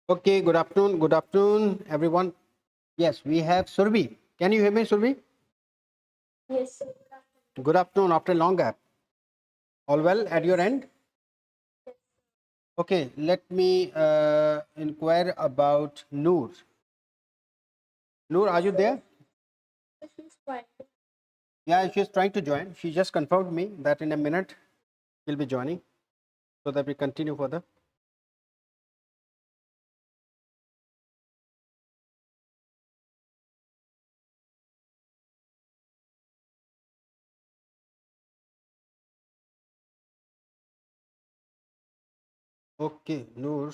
Okay, good afternoon, everyone. Yes, we have Surbi. Can you hear me, Surbi? Yes, Good afternoon after a long gap. All well at your end? Okay, let me inquire about Noor. Noor, are you there? she's fine. Yeah, she's trying to join. She just confirmed me that in a minute she'll be joining so that we continue further. Okay, Noor.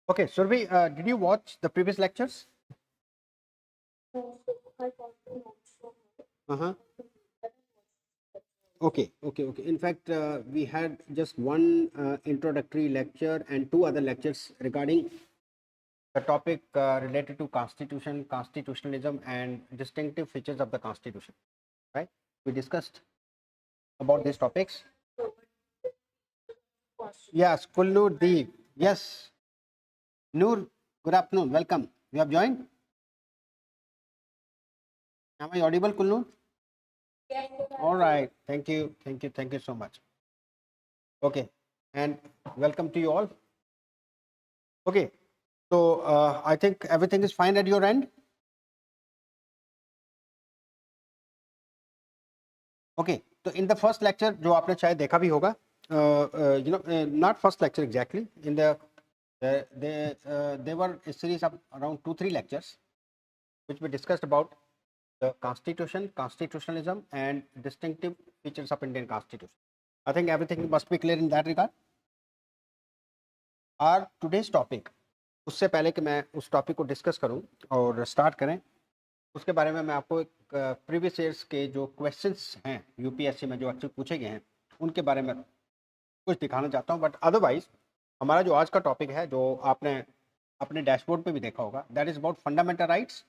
Okay, Surbi, did you watch the previous lectures? So I want to know from Uh-huh. Okay. In fact, we had just one introductory lecture and two other lectures regarding the topic related to constitution, constitutionalism, and distinctive features of the constitution. Right? We discussed about these topics. question. Yes, Kulnoor Deep. Yes, Noor. Good afternoon. Welcome. You have joined. Am I audible, Kulnoor? Yes, All right. Thank you so much. Okay, and welcome to you all. Okay, so I think everything is fine at your end. Okay, so in the first lecture जो आपने शायद देखा भी होगा, not first lecture exactly. In there were a series of around 2-3 lectures which we discussed about the constitution, constitutionalism, and distinctive features of Indian constitution. I think everything must be clear in that regard. Our today's topic, उससे पहले कि मैं उस topic को discuss करूं और start करें, उसके बारे में मैं आपको एक प्रीवियस ईयर्स के जो क्वेश्चंस हैं यूपीएससी में जो अच्छे पूछे गए हैं उनके बारे में कुछ दिखाना चाहता हूं. बट अदरवाइज हमारा जो आज का टॉपिक है, जो आपने अपने डैशबोर्ड पे भी देखा होगा, that is about fundamental rights,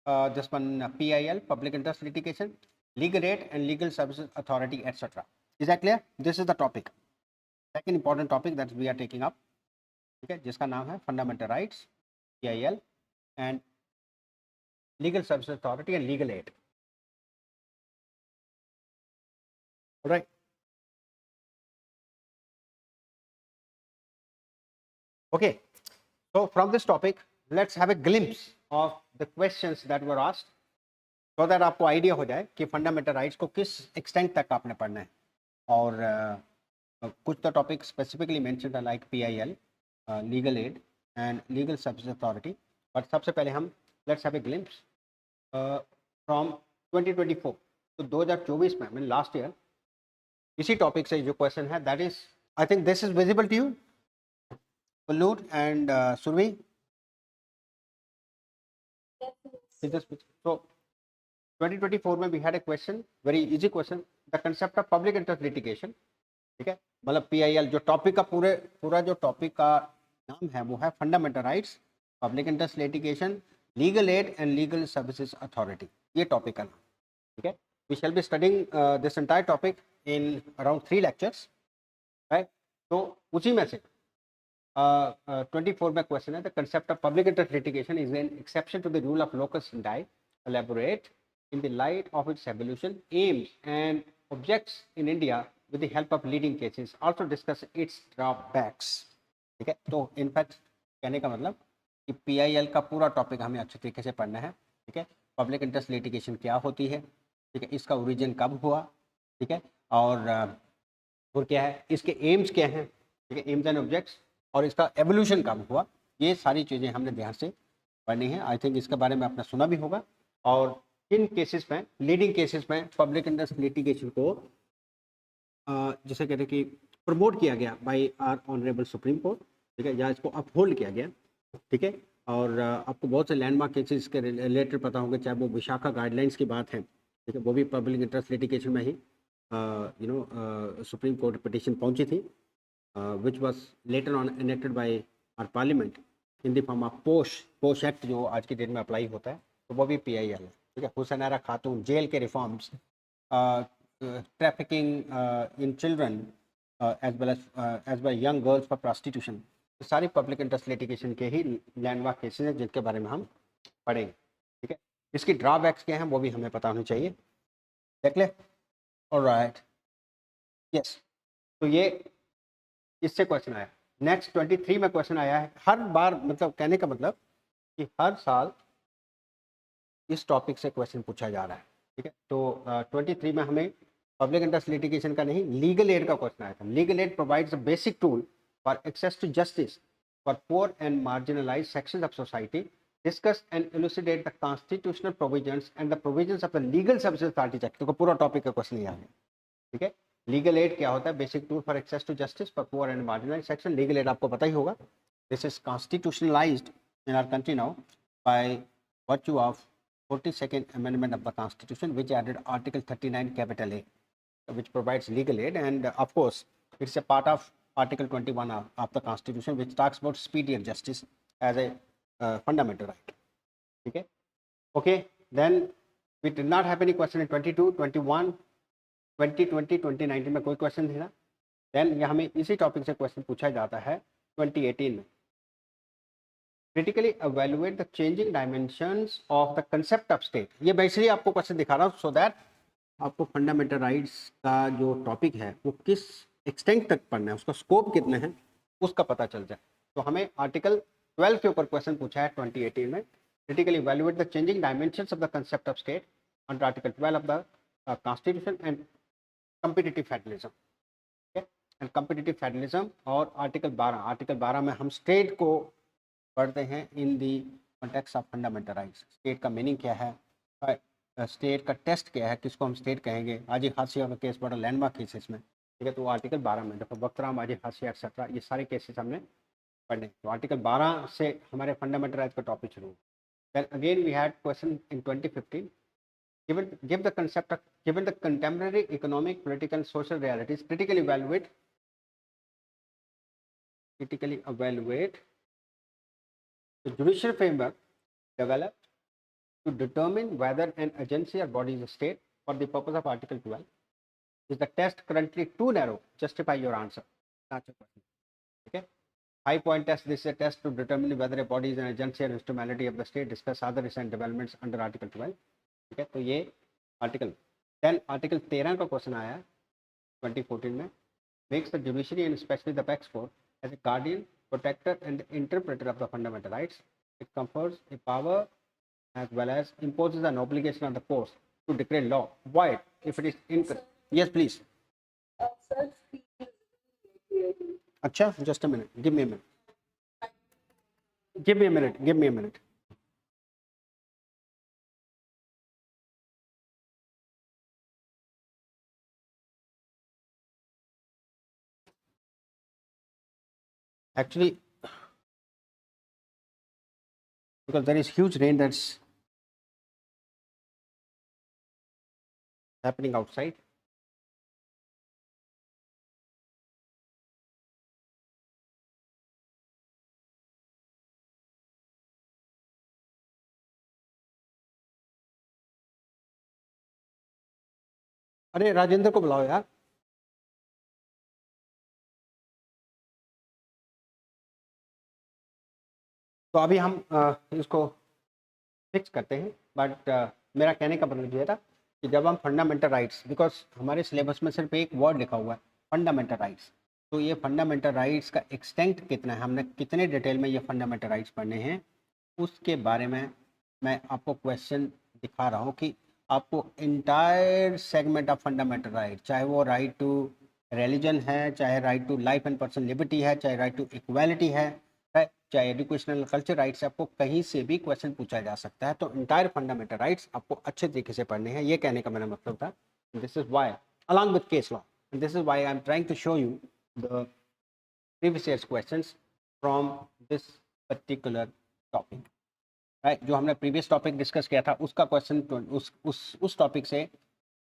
this one PIL, public interest litigation, legal aid and legal services authority etcetera. Is that clear? This is the topic, second important topic that we are taking up. ठीक है, जिसका नाम है fundamental rights, PIL and legal services authority and legal aid. Right. Okay, so from this topic, let's have a glimpse of the questions that were asked, so that आपको idea हो जाए कि fundamental rights को किस extent तक आपने पढ़ना है. और कुछ तो टॉपिक स्पेसिफिकली मेंशन है like PIL, legal aid and legal service authority. But सबसे पहले हम let's have a glimpse from 2024. तो 2024 में, मीन लास्ट ईयर, इसी टॉपिक से जो क्वेश्चन है, that is, I think this is visible to you, Kulloor and Survi. So 2024 में we had a question, very easy question, the concept of public interest litigation. ठीक है, मतलब PIL जो topic का पूरा जो टॉपिक का नाम है वो है fundamental rights, public interest litigation, legal aid and legal services authority. ये टॉपिक का नाम. ठीक है, we shall be studying this entire topic in around 3 lectures. Right. तो उसी में से 24 में क्वेश्चन है, the concept of public interest litigation is an exception to the rule of locus standi, elaborate in the light of its evolution, aims and objects in India with the help of leading cases, also discuss its drawbacks. ठीक है, तो in fact कहने का मतलब कि PIL का पूरा topic हमें अच्छे तरीके से पढ़ना है. ठीक है, पब्लिक इंटरेस्ट लिटिगेशन क्या होती है, ठीक है, इसका ओरिजिन कब हुआ, ठीक है, और क्या है, इसके एम्स क्या हैं, ठीक है, एम्स एंड ऑब्जेक्ट्स, और इसका एवोल्यूशन कब हुआ. ये सारी चीज़ें हमने ध्यान से पढ़नी है. आई थिंक इसके बारे में आपने सुना भी होगा. और किन केसेस में, लीडिंग केसेस में पब्लिक इंटरेस्ट लिटिगेशन को जिसे कहते हैं कि प्रमोट किया गया by our honourable supreme court. ठीक है, या इसको अपहोल्ड किया गया. ठीक है, और आपको बहुत से लैंडमार्क केसेस के रिलेटेड पता होंगे, चाहे वो विशाखा गाइडलाइंस की बात है, ठीक है, वो भी पब्लिक इंटरेस्ट लिटिगेशन में ही सुप्रीम कोर्ट पिटिशन पहुंची थी, which was later on enacted by our parliament in the form of POSH act, जो आज की डेट में अप्लाई होता है, तो वो भी PIL है, ठीक है। हुसैनारा खातून, जेल के reforms, trafficking in children as well young girls for prostitution, सारी पब्लिक इंटरेस्ट लिटिगेशन के ही लैंडमार्क केसेस हैं जिनके बारे में हम पढ़ेंगे, ठीक है। इसकी ड्रॉबैक्स क्या हैं वो भी हमें पता होनी चाहिए, देख ले। ऑलराइट, यस, तो ये इससे क्वेश्चन आया। नेक्स्ट 23 में क्वेश्चन आया है, हर बार, मतलब कहने का मतलब कि हर साल इस टॉपिक से क्वेश्चन पूछा जा रहा है, ठीक है। तो 23 में हमें पब्लिक इंटरेस्ट लिटिगेशन का नहीं, लीगल एड का क्वेश्चन आया था। Legal aid provides a basic tool for access to justice for poor and marginalized sections of society, discuss and elucidate the constitutional provisions and the provisions of the legal services authority act. तो पूरा topic का question ही आ गया, ठीक है। Legal aid क्या होता है? Basic tool for access to justice for poor and marginalized section. Legal aid आपको पता ही होगा, this is constitutionalized in our country now by virtue of 42nd amendment of the constitution, which added article 39 capital A, which provides legal aid, and of course it's a part of article 21 of the constitution, which talks about speedier justice as a fundamental right, okay. Okay, then we did not have any question in 22, 21, 2020, 2019 में कोई question नहीं था। Then यहाँ हमें इसी topic से question पूछा जाता है 2018 में। Critically evaluate the changing dimensions of the concept of state। ये बेसिकली आपको क्वेश्चन दिखा रहा हूँ सो दैट आपको फंडामेंटल राइट्स का जो टॉपिक है वो किस एक्सटेंट तक पढ़ना है, उसका स्कोप कितना है, उसका पता चल जाए। तो हमें आर्टिकल 12 के ऊपर क्वेश्चन पूछा है 2018 में। Critically evaluate the changing dimensions of the concept of state under article 12 of the constitution and competitive federalism, okay? and competitive federalism और आर्टिकल 12 में हम स्टेट को पढ़ते हैं in the context of fundamental rights. State का meaning क्या है, state का टेस्ट क्या है, किसको हम स्टेट कहेंगे। आजी हाशिया का केस बड़ा लैंडमार्क केस इसमें, ठीक है। तो आर्टिकल 12 में देखो, बख्तराम, आजी हाशिया एक्सेट्रा, ये सारे केसेस हमने पढ़ने। तो आर्टिकल 12 से हमारे फंडामेंटल राइट्स का टॉपिक शुरू। Then again we had question in 2015, give the concept of, given the contemporary economic, political and social realities, critically evaluate the judicial framework developed to determine whether an agency or body is a state for the purpose of Article 12. Is the test currently too narrow? Justify your answer. That's a question. Okay. 5-point test. This is a test to determine whether a body is an agency or instrumentality of the state. Discuss other recent developments under Article 12. ठीक है, तो ये article. Then article 13 का question आया 2014 में, makes the judiciary and specially the apex court as a guardian, protector and interpreter of the fundamental rights. It confers a power as well as imposes an obligation on the courts to declare law void if it is incorrect. Yes, please. Sir, अच्छा, just a minute. Give me a minute. Give me a minute. Give me a minute. Actually, because there is huge rain that's happening outside. अरे राजेंद्र को बुलाओ यार। तो अभी हम इसको fix करते हैं, बट मेरा कहने का मतलब ये था कि जब हम फंडामेंटल राइट्स, बिकॉज हमारे सिलेबस में सिर्फ एक वर्ड लिखा हुआ है फंडामेंटल राइट्स, तो ये फंडामेंटल राइट्स का एक्सटेंट कितना है, हमने कितने डिटेल में ये फंडामेंटल राइट्स पढ़ने हैं, उसके बारे में मैं आपको क्वेश्चन दिखा रहा हूँ कि आपको entire segment of fundamental right, चाहे वो राइट टू रिलीजन है, चाहे right to life and personal liberty है, चाहे राइट टू इक्वालिटी है, चाहे एजुकेशनल कल्चर राइट्स, आपको कहीं से भी क्वेश्चन पूछा जा सकता है। तो इंटायर फंडामेंटल राइट्स आपको अच्छे तरीके से पढ़ने हैं, ये कहने का मेरा मतलब था। This is why along with case law, this is why I am trying to show you the previous years questions from this particular topic, right. जो हमने प्रीवियस टॉपिक डिस्कस किया था उसका क्वेश्चन, उस टॉपिक से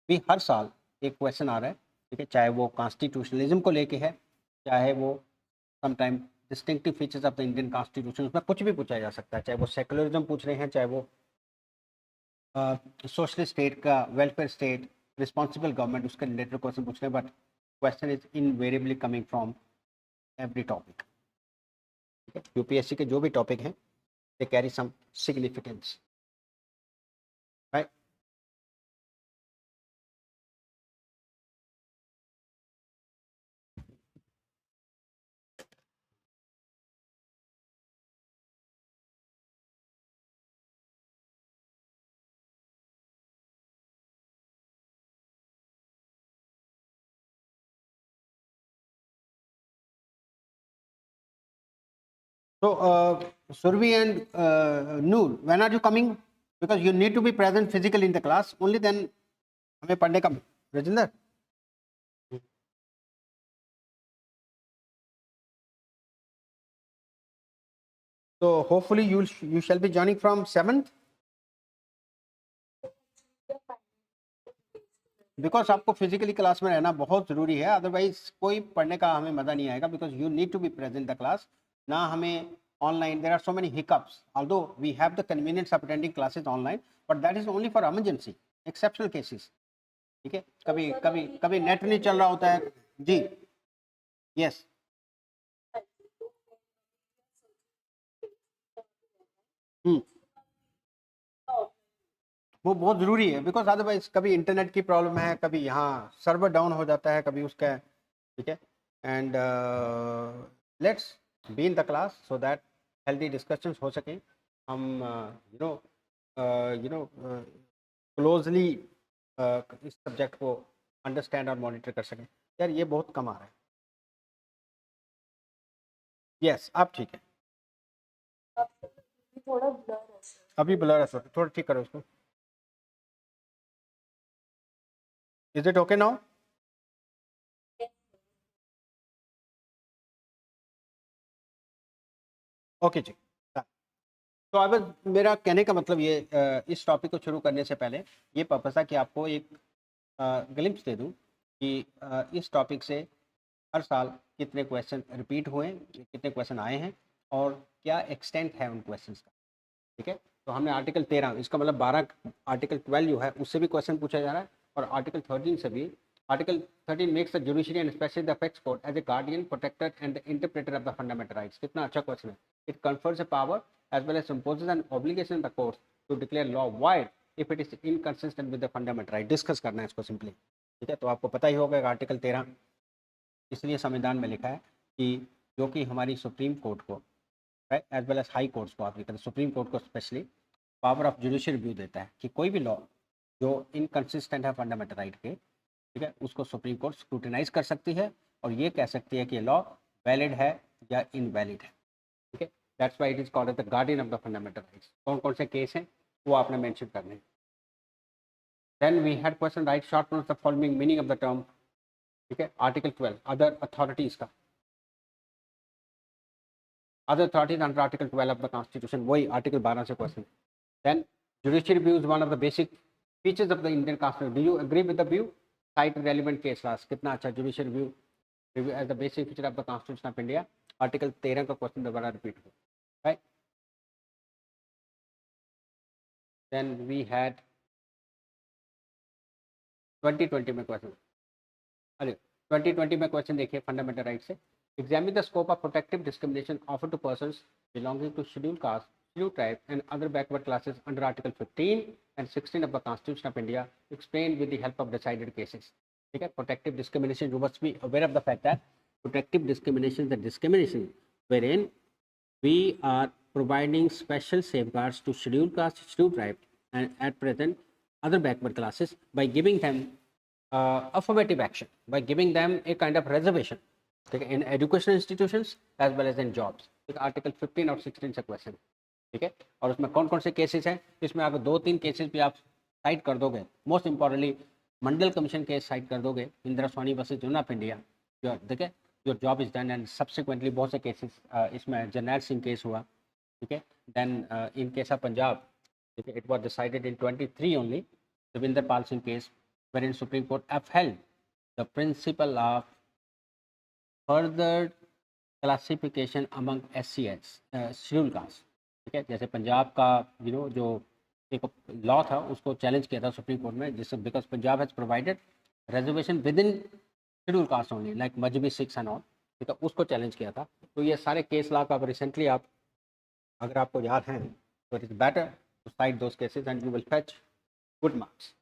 भी हर साल एक क्वेश्चन आ रहा है ठीक है, चाहे वो कॉन्स्टिट्यूशनलिज्म को लेके है, चाहे वो sometime distinctive features of the Indian constitution, उसमें कुछ भी पूछा जा सकता है, चाहे वो सेकुलरिज्म पूछ रहे हैं, चाहे वो सोशल स्टेट का, वेलफेयर स्टेट, रिस्पॉन्सिबल गवर्नमेंट, उसके रिलेटेड क्वेश्चन पूछ रहे हैं, but question is invariably coming from every topic. UPSC के जो भी टॉपिक हैं they carry some significance, right. So, Survi and Noor, when are you coming? Because you need to be present physically in the class. Only then हमें पढ़ने का। Rajendra, so hopefully you shall be joining from 7th, because आपको physically class में रहना बहुत जरूरी है, otherwise कोई पढ़ने का हमें मजा नहीं आएगा, because you need to be present the class. ना हमें online, there are so many hiccups, although we have the convenience of attending classes online, but that is only for emergency, exceptional cases. ठीक है, कभी कभी कभी net नहीं चल रहा होता है जी। यस, वो बहुत ज़रूरी है, बिकॉज अदरवाइज कभी इंटरनेट की प्रॉब्लम है, कभी यहाँ सर्वर डाउन हो जाता है, कभी उसका। ठीक है, and let's be in the class so that healthy discussions हो सकें, हम यू नो क्लोजली इस सब्जेक्ट को अंडरस्टैंड और मॉनिटर कर सकें। यार ये बहुत कम आ रहा है। यस, आप ठीक है, थोड़ा ब्लर है सर। अभी ब्लर है सर, थोड़ा ठीक करो उसको। Is it okay now? Okay ji. तो अब मेरा कहने का मतलब ये, इस टॉपिक को शुरू करने से पहले ये पर्पस था कि आपको एक ग्लिम्स दे दूं कि इस टॉपिक से हर साल कितने क्वेश्चन रिपीट हुए, कितने क्वेश्चन आए हैं और क्या एक्सटेंट है उन क्वेश्चंस का। ठीक है, तो हमने आर्टिकल 13, इसका मतलब 12, आर्टिकल 12 जो है उससे भी क्वेश्चन पूछा जा रहा है, और आर्टिकल 13 से भी। Article 13 makes the judiciary and specially the apex court as a guardian, protector and the interpreter of the fundamental rights. कितना अच्छा क्वेश्चन है। It confers a power as well as imposes an obligation on the courts to declare law void if it is inconsistent with the fundamental right। Discuss करना है इसको simply. ठीक है, तो आपको पता ही होगा आर्टिकल 13 इसलिए संविधान में लिखा है कि जो कि हमारी सुप्रीम कोर्ट को, as well as high courts को, आप ये सुप्रीम कोर्ट को specially power of judicial review देता है कि कोई भी लॉ जो इनकंसिस्टेंट है फंडामेंटल राइट के, ठीक है, उसको सुप्रीम कोर्ट स्क्रूटिनाइज कर सकती है और ये कह सकती है कि ये लॉ वैलिड है या इनवैलिड है। ठीक है, that's why it is called the guardian of the fundamental rights. कौन कौन से केस हैं वो आपने मेंशन करने हैं। Then we had question, right short pronounce the following meaning of the term. ठीक है, आर्टिकल 12 अदर अथॉरिटीज का, other authorities under article 12 of the constitution, वही आर्टिकल 12 से question. Then judicial review is one of the basic features of the Indian constitution, do you agree with the view? Cite relevant case laws, कितना अच्छा। Judicial review as the basic feature of the constitution of India, article 13 का question दोबारा repeat हो, right. Then we had 2020 में question, अरे 2020 में question देखिए fundamental right से। Examine the scope of protective discrimination offer to persons belonging to schedule caste, schedule tribe and other backward classes under article 15 and 16 of the constitution of India, explain with the help of decided cases. ठीक है, protective discrimination, you must be aware of the fact that protective discrimination the discrimination wherein we are providing special safeguards to scheduled caste, scheduled tribe, and at present other backward classes by giving them affirmative action, by giving them a kind of reservation, ठीक है, in educational institutions as well as in jobs। ठीक है, article 15 और 16 से question. ठीक है, और उसमें कौन कौन से केसेस हैं, इसमें अगर 2-3 केसेस भी आप साइट कर दोगे, मोस्ट इंपॉर्टेंटली मंडल कमीशन केस साइट कर दोगे, इंदिरा स्वामी वर्सेस यूनियन ऑफ इंडिया, ठीक है, your job is done. And subsequently बहुत से केसेस, इसमें जरनैल सिंह केस हुआ। ठीक है, then in case of Punjab, ठीक है, it was decided in 23 only, Ravinder Pal Singh case, wherein Supreme Court upheld the principle of further classification among SCS schedule caste. ठीक है, जैसे पंजाब का जो एक लॉ था उसको चैलेंज किया था सुप्रीम कोर्ट में, जिससे because Punjab has provided reservation with in schedule caste only like मजहबी सिक्स एंड ऑल। ठीक है, उसको चैलेंज किया था। तो ये सारे केस लॉ का रिसेंटली आप अगर आपको याद हैं तो it is better to cite those cases and you will fetch good marks.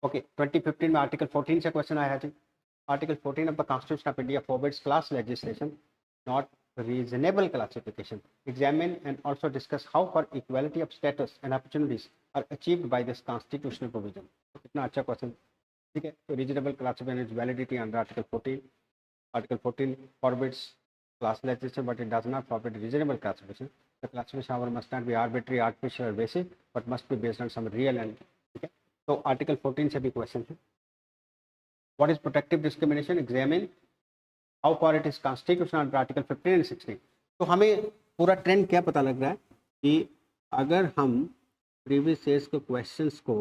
Okay, 2015 में आर्टिकल 14 से क्वेश्चन आया है। Article 14 of the Constitution of India forbids class legislation, not reasonable classification. Examine and also discuss how for equality of status and opportunities are achieved by this constitutional provision. कितना अच्छा question. ठीक है, तो reasonable classification is validity under Article 14. Article 14 forbids class legislation, but it does not forbid reasonable classification. The classification, however, must not be arbitrary, artificial, or basic, but must be based on some real and ठीक है, तो article 14 से भी question है। What is protective discrimination? Examine how far it is constitutional under Article 15 and 16. तो हमें पूरा trend क्या पता लग रहा है कि अगर हम प्रीवियस ईयर्स के क्वेश्चंस को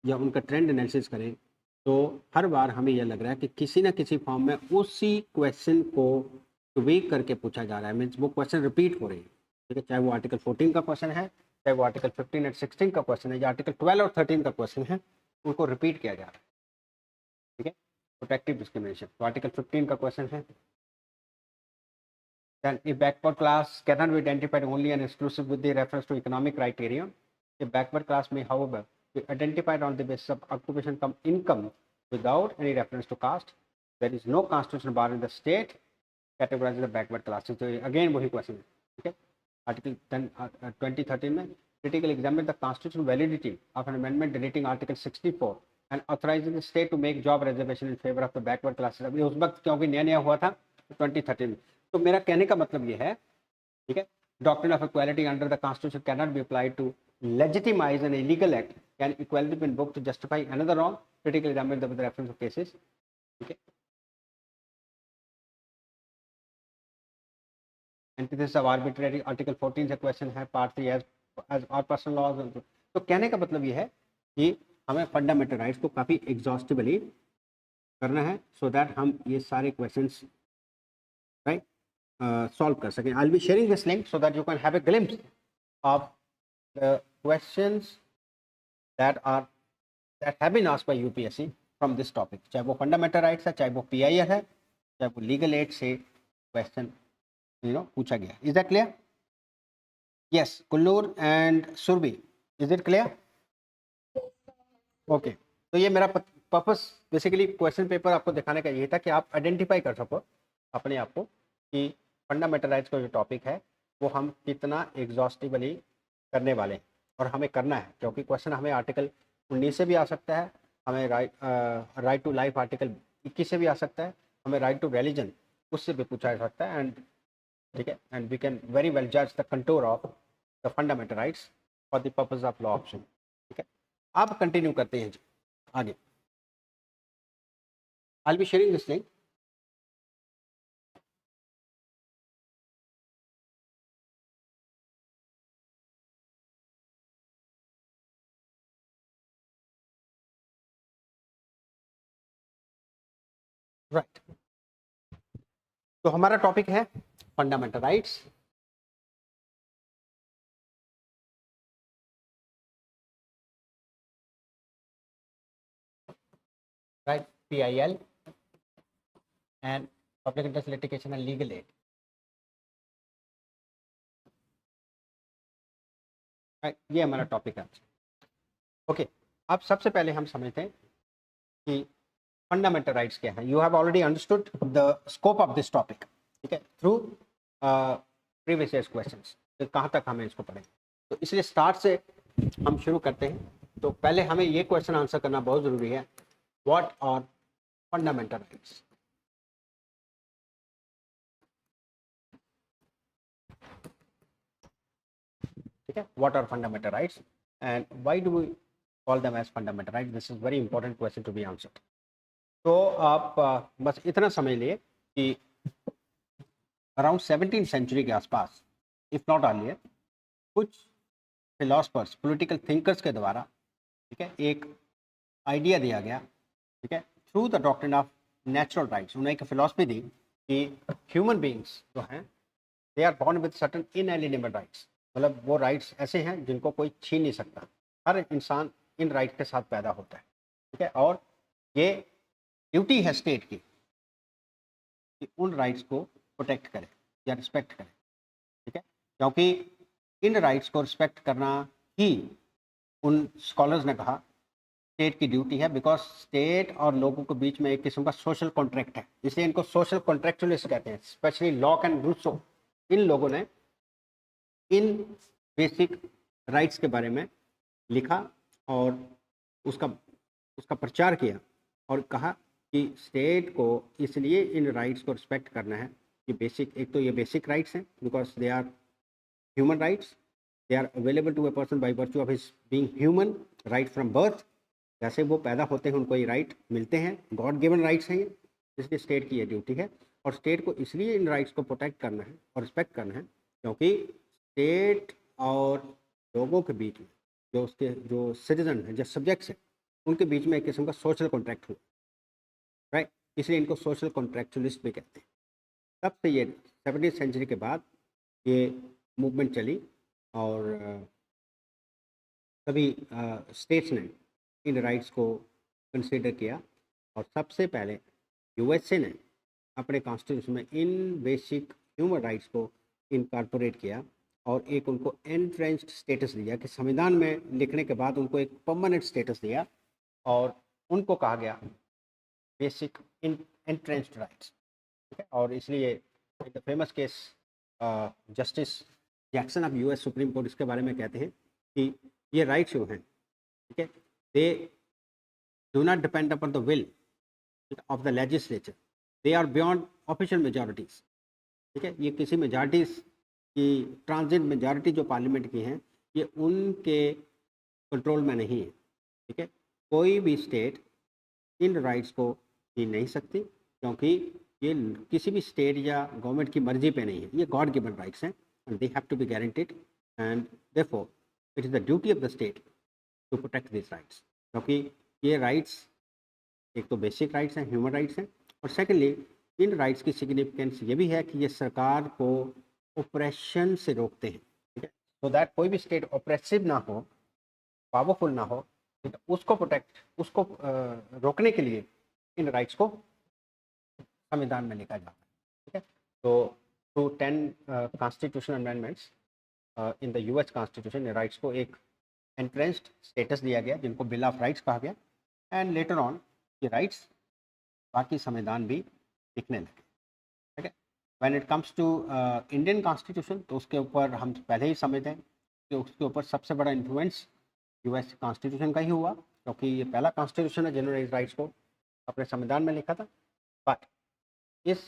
या उनका ट्रेंड एनालिसिस करें तो हर बार हमें यह लग रहा है कि किसी ना किसी फॉर्म में उसी क्वेश्चन को ट्वीक करके पूछा जा रहा है, मीन्स वो क्वेश्चन रिपीट हो रही है। ठीक है, चाहे वो आर्टिकल 14 का क्वेश्चन है, चाहे वो आर्टिकल 15 एंड 16 का क्वेश्चन है, या आर्टिकल 12 और 13 का क्वेश्चन है, उनको रिपीट किया जा रहा है। ठीक है, प्रोटेक्टिव डिस्क्रिमिनेशन। तो आर्टिकल 15 का क्वेश्चन है, then a backward class cannot be identified only and exclusive with the reference to economic criterion. A backward class may, however, be identified on the basis of occupation cum income without any reference to caste. There is no constitutional bar in the state categorizing the backward classes. So again वही question है। ठीक है, article 2013 में critically examine the constitutional validity of an amendment deleting article 64 and authorizing the state to make job reservation in favor of the backward classes। अभी उस वक्त क्योंकि नया नया हुआ था 2013 में। तो मेरा कहने का मतलब ये है, ठीक है, doctrine of equality under the constitution can not be applied to legitimize an illegal act, can equality be invoked to justify another wrong, critically examine with reference of cases। ठीक है, antithesis of arbitrary, आर्टिकल 14 से question है, part 3 as और personal laws. तो कहने का मतलब ये है कि हमें फंडामेंटल राइट्स को काफ़ी एग्जॉस्टिवली करना है सो दैट हम ये सारे क्वेश्चंस राइट सॉल्व कर सकें। आई will be sharing this link so that you can have a glimpse of the questions that have been asked by UPSC from this topic, चाहे वो फंडामेंटल राइट्स है, चाहे वो PIL है, चाहे वो लीगल एड से क्वेश्चन पूछा गया। Is that clear? Yes, Kulloor and Surbhi, is it clear? Okay, तो ये मेरा पर्पस बेसिकली क्वेश्चन पेपर आपको दिखाने का ये था कि आप आइडेंटिफाई कर सको अपने आप को कि फंडामेंटल राइट्स का जो टॉपिक है वो हम कितना एग्जॉस्टिवली करने वाले हैं, और हमें करना है क्योंकि क्वेश्चन हमें आर्टिकल 19 से भी आ सकता है, हमें राइट टू लाइफ आर्टिकल 21 से भी आ सकता है, हमें राइट टू रिलीजन उससे भी पूछा जा सकता है। एंड ठीक है, and we can very well जज the contour of the fundamental rights for the purpose of law option. ठीक है, आप कंटिन्यू करते हैं आगे। I will be sharing this link. Right, तो हमारा टॉपिक है fundamental rights. Right, PIL and public interest litigation and legal aid. Right, ये हमारा टॉपिक है। ओके, अब सबसे पहले हम समझते हैं कि फंडामेंटल राइट्स क्या है। You have already understood the scope of this topic, ठीक है, थ्रू प्रीवियस ईयर्स क्वेश्चंस, तो कहाँ तक हमें इसको पढ़ें। तो इसलिए स्टार्ट से हम शुरू करते हैं। तो पहले हमें ये क्वेश्चन आंसर करना बहुत ज़रूरी है, व्हाट आर फंडामेंटल राइट्स। ठीक है, what are fundamental rights and why do we call them as fundamental rights. This is very important question to be answered. तो आप बस इतना समझ लिए कि अराउंड 17th सेंचुरी के आसपास, इफ नॉट अर्लियर, कुछ फिलोसफर्स, पॉलिटिकल थिंकर्स के द्वारा ठीक है, एक आइडिया दिया गया, ठीक है, through the doctrine of natural rights. उन्होंने एक फिलॉसफी दी कि ह्यूमन बींग्स जो हैं they are born with certain inalienable rights, मतलब वो राइट्स ऐसे हैं जिनको कोई छीन नहीं सकता। हर इंसान इन राइट्स के साथ पैदा होता है, ठीक है, और ये ड्यूटी है स्टेट की कि उन राइट्स को प्रोटेक्ट करे या रिस्पेक्ट करे, ठीक है, क्योंकि इन राइट्स को रिस्पेक्ट करना ही उन स्कॉलर्स ने कहा स्टेट की ड्यूटी है, बिकॉज स्टेट और लोगों के बीच में एक किस्म का सोशल कॉन्ट्रैक्ट है, इसलिए इनको सोशल कॉन्ट्रैक्चुअलिस्ट कहते हैं। स्पेशली लॉक एंड रूसो, इन लोगों ने इन बेसिक राइट्स के बारे में लिखा और उसका उसका प्रचार किया और कहा कि स्टेट को इसलिए इन राइट्स को रिस्पेक्ट करना है कि बेसिक, एक तो ये बेसिक राइट्स हैं because they are human rights, they are available to a person by virtue of his being human, right from birth, जैसे वो पैदा होते हैं उनको ये राइट मिलते हैं, गॉड गिवन राइट्स हैं ये, इसलिए स्टेट की ये ड्यूटी है। और स्टेट को इसलिए इन राइट्स को प्रोटेक्ट करना है और रिस्पेक्ट करना है क्योंकि स्टेट और लोगों के बीच में जो उसके जो सिटीजन हैं, जो सब्जेक्ट्स हैं, उनके बीच में एक किस्म का सोशल कॉन्ट्रैक्ट हुआ, राइट, इसलिए इनको सोशल कॉन्ट्रैक्चुअलिस्ट भी कहते हैं। तब से ये 17वीं सेंचुरी के बाद ये मूवमेंट चली और सभी स्टेट्स ने इन राइट्स को कंसिडर किया और सबसे पहले यूएसए ने अपने कॉन्स्टिट्यूशन में इन बेसिक ह्यूमन राइट्स को इनकॉर्पोरेट किया और एक उनको एंट्रेंस्ड स्टेटस दिया कि संविधान में लिखने के बाद उनको एक परमानेंट स्टेटस दिया और उनको कहा गया बेसिक एंट्रेंस्ड राइट्स, ठीक है। और इसलिए the famous case justice Jackson of US supreme court इसके बारे में कहते हैं कि ये राइट्स जो हैं, ठीक है, they do not depend upon the will of the legislature, they are beyond official majorities, ठीक है, ये किसी मेजॉरिटीज की ट्रांजिट मेजॉरिटी जो पार्लियामेंट की हैं ये उनके कंट्रोल में नहीं है, ठीक है। कोई भी स्टेट इन राइट्स को छीन नहीं सकती क्योंकि ये किसी भी स्टेट या गवर्नमेंट की मर्जी पे नहीं है, ये गॉड गिवन राइट्स हैं and they have to be guaranteed and therefore it is the duty of the state to protect this rights, क्योंकि ये राइट्स एक तो बेसिक राइट्स हैं, ह्यूमन राइट्स हैं, और सेकेंडली इन राइट्स की सिग्निफिकेंस ये भी है कि ये सरकार को ऑपरेशन से रोकते हैं, ठीक है, सो दैट कोई भी स्टेट ऑपरेसिव ना हो, पावरफुल ना हो, उसको प्रोटेक्ट, उसको रोकने के लिए इन राइट्स को संविधान में लिखा जाता है, ठीक है। तो through 10 constitutional amendments in the US constitution rights को एक एंट्रेंस्ड स्टेटस दिया गया जिनको बिल ऑफ राइट्स कहा गया एंड लेटर ऑन ये राइट्स बाकी संविधान भी लिखने लगे, ठीक है। When it comes to Indian constitution तो उसके ऊपर हम पहले ही समझते हैं कि उसके ऊपर सबसे बड़ा इन्फ्लुएंस यूएस कॉन्स्टिट्यूशन का ही हुआ क्योंकि ये पहला कॉन्स्टिट्यूशन है जिन्होंने इस राइट्स को अपने संविधान में लिखा था। बट इस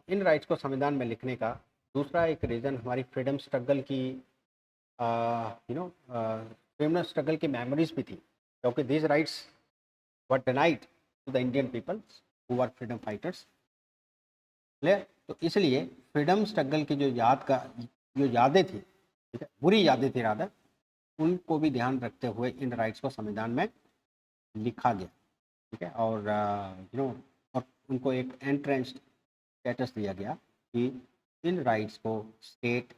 इन राइट्स को संविधान में लिखने का दूसरा एक रीज़न हमारी फ्रीडम स्ट्रगल की फ्रीडम स्ट्रगल की मेमोरीज भी थी क्योंकि these rights were denied to the Indian people who are freedom fighters, clear. तो इसलिए फ्रीडम स्ट्रगल की जो यादें थी, ठीक है, बुरी यादें थी रादर, उनको भी ध्यान रखते हुए इन राइट्स को संविधान में लिखा गया, ठीक है। और और उनको एक एंट्रेंस्ड स्टेटस दिया गया कि इन राइट्स को स्टेट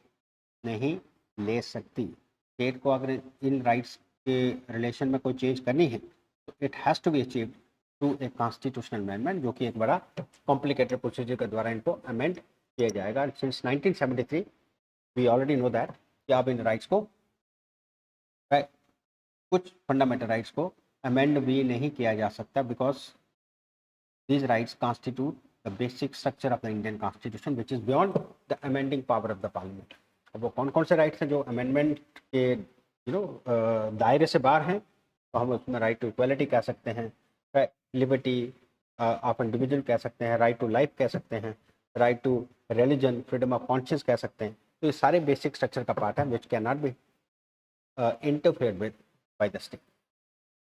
नहीं ले सकती, स्टेट को अगर इन राइट्स के रिलेशन में कोई चेंज करनी है तो it has to be achieved through a constitutional amendment, जो कि एक बड़ा कॉम्प्लिकेटेड प्रोसीजर के द्वारा इनको अमेंड किया जाएगा। Since 1973 we already know that कि आप इन राइट्स को कुछ फंडामेंटल राइट्स को अमेंड भी नहीं किया जा सकता because these rights constitute the basic structure of the Indian constitution which is beyond the amending power of the parliament. अब वो कौन कौन से राइट्स हैं जो अमेंडमेंट के दायरे से बाहर हैं, तो हम उसमें राइट टू इक्वलिटी कह सकते हैं, लिबर्टी ऑफ इंडिविजुअल कह सकते हैं, राइट टू लाइफ कह सकते हैं, right to religion, freedom of conscious कह सकते हैं। तो ये सारे बेसिक स्ट्रक्चर का पार्ट है which can not B interfered with by the state,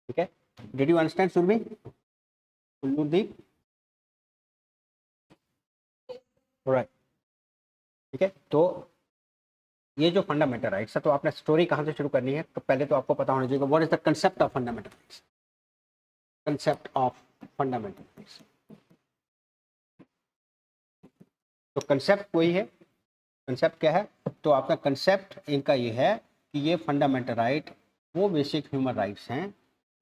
ठीक है। Did you understand Surbi? Kulludeep? Alright, ठीक है। तो ये जो फंडामेंटल राइट्स है, तो आपने स्टोरी कहाँ से शुरू करनी है, तो पहले तो आपको पता होना चाहिए what is the concept of fundamental rights. Concept of fundamental rights, तो कंसेप्ट कोई है, कंसेप्ट क्या है, तो आपका कंसेप्ट इनका ये है कि ये फंडामेंटल राइट वो बेसिक ह्यूमन राइट्स हैं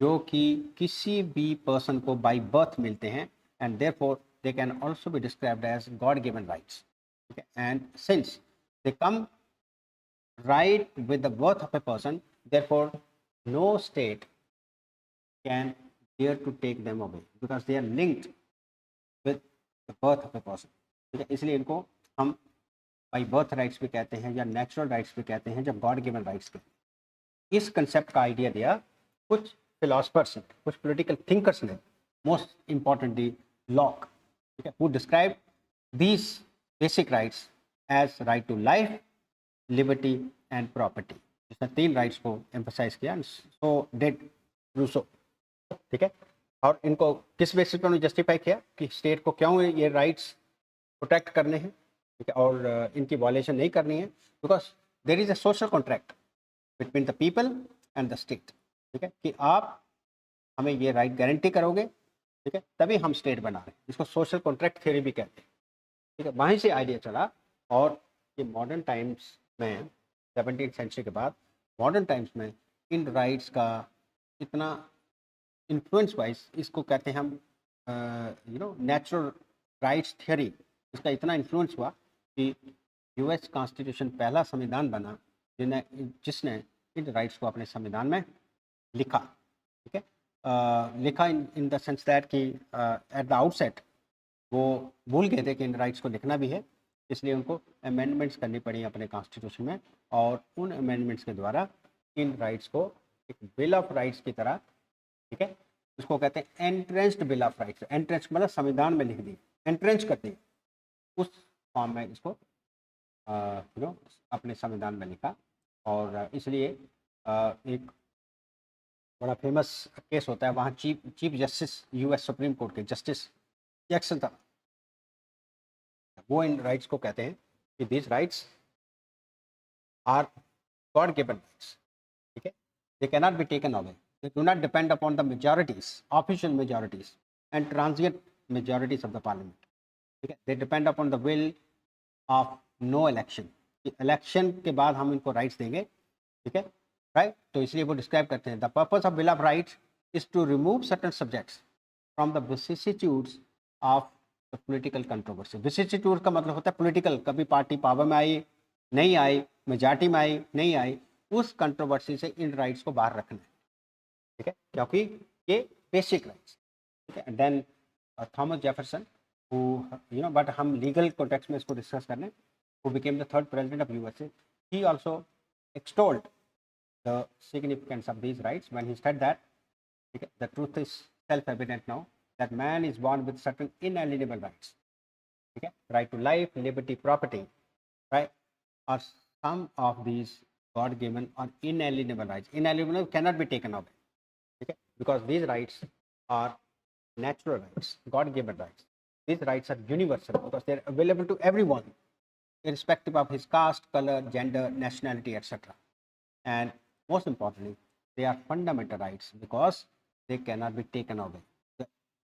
जो कि किसी भी पर्सन को बाय बर्थ मिलते हैं, and therefore they can also be described as god given rights. ठीक है, and since they come right with the birth of a person, therefore no state can dare to take them away because they are linked with the birth of a person। ठीक है, इसलिए इनको हम by birth rights भी कहते हैं या natural rights भी कहते हैं, जब गॉड गिवन राइट्स कहते हैं। इस कंसेप्ट का आइडिया दिया कुछ फिलोसफर्स ने, कुछ पॉलिटिकल थिंकर्स ने, मोस्ट इंपॉर्टेंटली लॉक, ठीक है, who describe these basic rights as right to life, liberty and property. इसने 3 राइट्स को एम्फोसाइज किया, सो डिड रूसो। ठीक है, और इनको किस बेसिस पर उन्होंने जस्टिफाई किया कि स्टेट को क्यों ये राइट्स प्रोटेक्ट करने हैं, ठीक है, और इनकी वॉयलेशन नहीं करनी है, because there is a social contract between the people and the state. ठीक है, कि आप हमें ये राइट गारंटी करोगे, ठीक है, तभी हम स्टेट बना रहे हैं। इसको सोशल कॉन्ट्रैक्ट थ्योरी भी कहते हैं। ठीक है, वहीं से आइडिया चला, और ये मॉडर्न टाइम्स में 17th सेंचुरी के बाद मॉडर्न टाइम्स में इन राइट्स का इतना इन्फ्लुएंस वाइज, इसको कहते हैं हम नेचुरल राइट्स थ्योरी, इसका इतना इन्फ्लुएंस हुआ कि यूएस कॉन्स्टिट्यूशन पहला संविधान बना जिसने इन राइट्स को अपने संविधान में लिखा। ठीक है, लिखा इन द सेंस दैट कि एट द आउटसेट वो भूल गए थे कि इन राइट्स को लिखना भी है, इसलिए उनको अमेंडमेंट्स करनी पड़ी अपने कॉन्स्टिट्यूशन में, और उन अमेंडमेंट्स के द्वारा इन राइट्स को एक बिल ऑफ राइट्स की तरह, ठीक है, उसको कहते हैं एंट्रेंस्ड बिल ऑफ राइट्स। एंट्रेंस मतलब संविधान में लिख दी, एंट्रेंस कर दी, उस फॉर्म में इसको अपने संविधान में लिखा। और इसलिए एक बड़ा फेमस केस होता है वहाँ, chief justice US supreme court के जस्टिस जैक्सन था, वो इन राइट्स को कहते हैं कि these rights are God given rights. ठीक है, they can not be taken away, they do not depend upon the majorities, official majorities and transient majorities of the parliament. ठीक है, they depend upon the will of no election, election के बाद हम इनको rights देंगे। ठीक है, right, तो इसलिए वो डिस्क्राइब करते हैं the purpose of bill of rights is to remove certain subjects from the vicissitudes of the political controversy. Vicissitude का मतलब होता है पॉलिटिकल, कभी पार्टी पावर में आई नहीं आई, मेजॉरिटी में आई नहीं आई, उस कंट्रोवर्सी से इन राइट्स को बाहर रखना है। ठीक है, क्योंकि ये बेसिक राइट्स। ठीक है, then Thomas Jefferson, who but हम लीगल कॉन्टेक्स्ट में इसको डिस्कस करने, who became the 3rd president of USA, he also extolled the significance of these rights when he said that the truth is self-evident now that man is born with certain inalienable rights. Okay? Right to life, liberty, property, right, are some of these God-given or inalienable rights. Inalienable cannot be taken away. Okay? Because these rights are natural rights, God-given rights. These rights are universal because they are available to everyone, irrespective of his caste, color, gender, nationality, etc. And most importantly, they are fundamental rights because they cannot be taken away.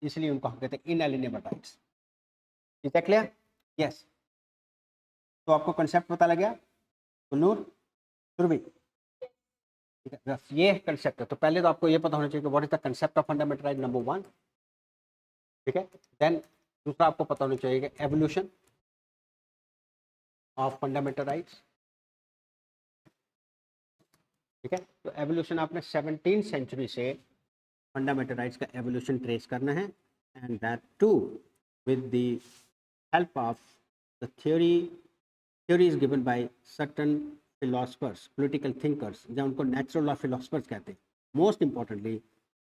इसलिए उनको हम कहते हैं inalienable rights. Is that clear? Yes. तो आपको concept पता लग गया? नूर, सुरभि, ठीक है, बस ये कंसेप्ट है। तो पहले तो आपको ये पता होना चाहिए कि what is the concept of fundamental right, number 1। ठीक है, देन दूसरा आपको पता होना चाहिए कि एवोल्यूशन ऑफ फंडामेंटल राइट्स। ठीक है, तो एवोल्यूशन आपने 17th सेंचुरी से फंडामेंटल राइट्स का एवोल्यूशन ट्रेस करना है, and that too with the help of the theories given by certain philosophers, political thinkers, जहाँ उनको नेचुरल लॉ फिलोसफर्स कहते हैं। Most importantly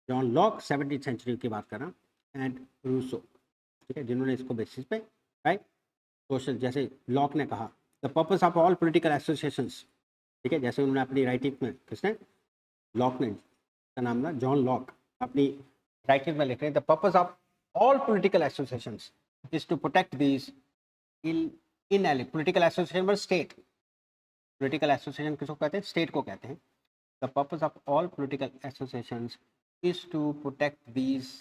John Locke 17th century की बात कर रहा हूँ, एंड रूसो, ठीक है, जिन्होंने इसको बेसिस पे, राइट, सोशल, जैसे लॉक ने कहा the purpose of all political associations. ठीक है, जैसे उन्होंने अपनी राइटिंग में, किसने, लॉक ने, का नाम ना जॉन लॉक, अपनी राइटिंग में लिख रहे हैं the purpose of all political associations is to protect these in political association with state, political association किसको कहते हैं? स्टेट को कहते हैं। The purpose of all political associations is to protect these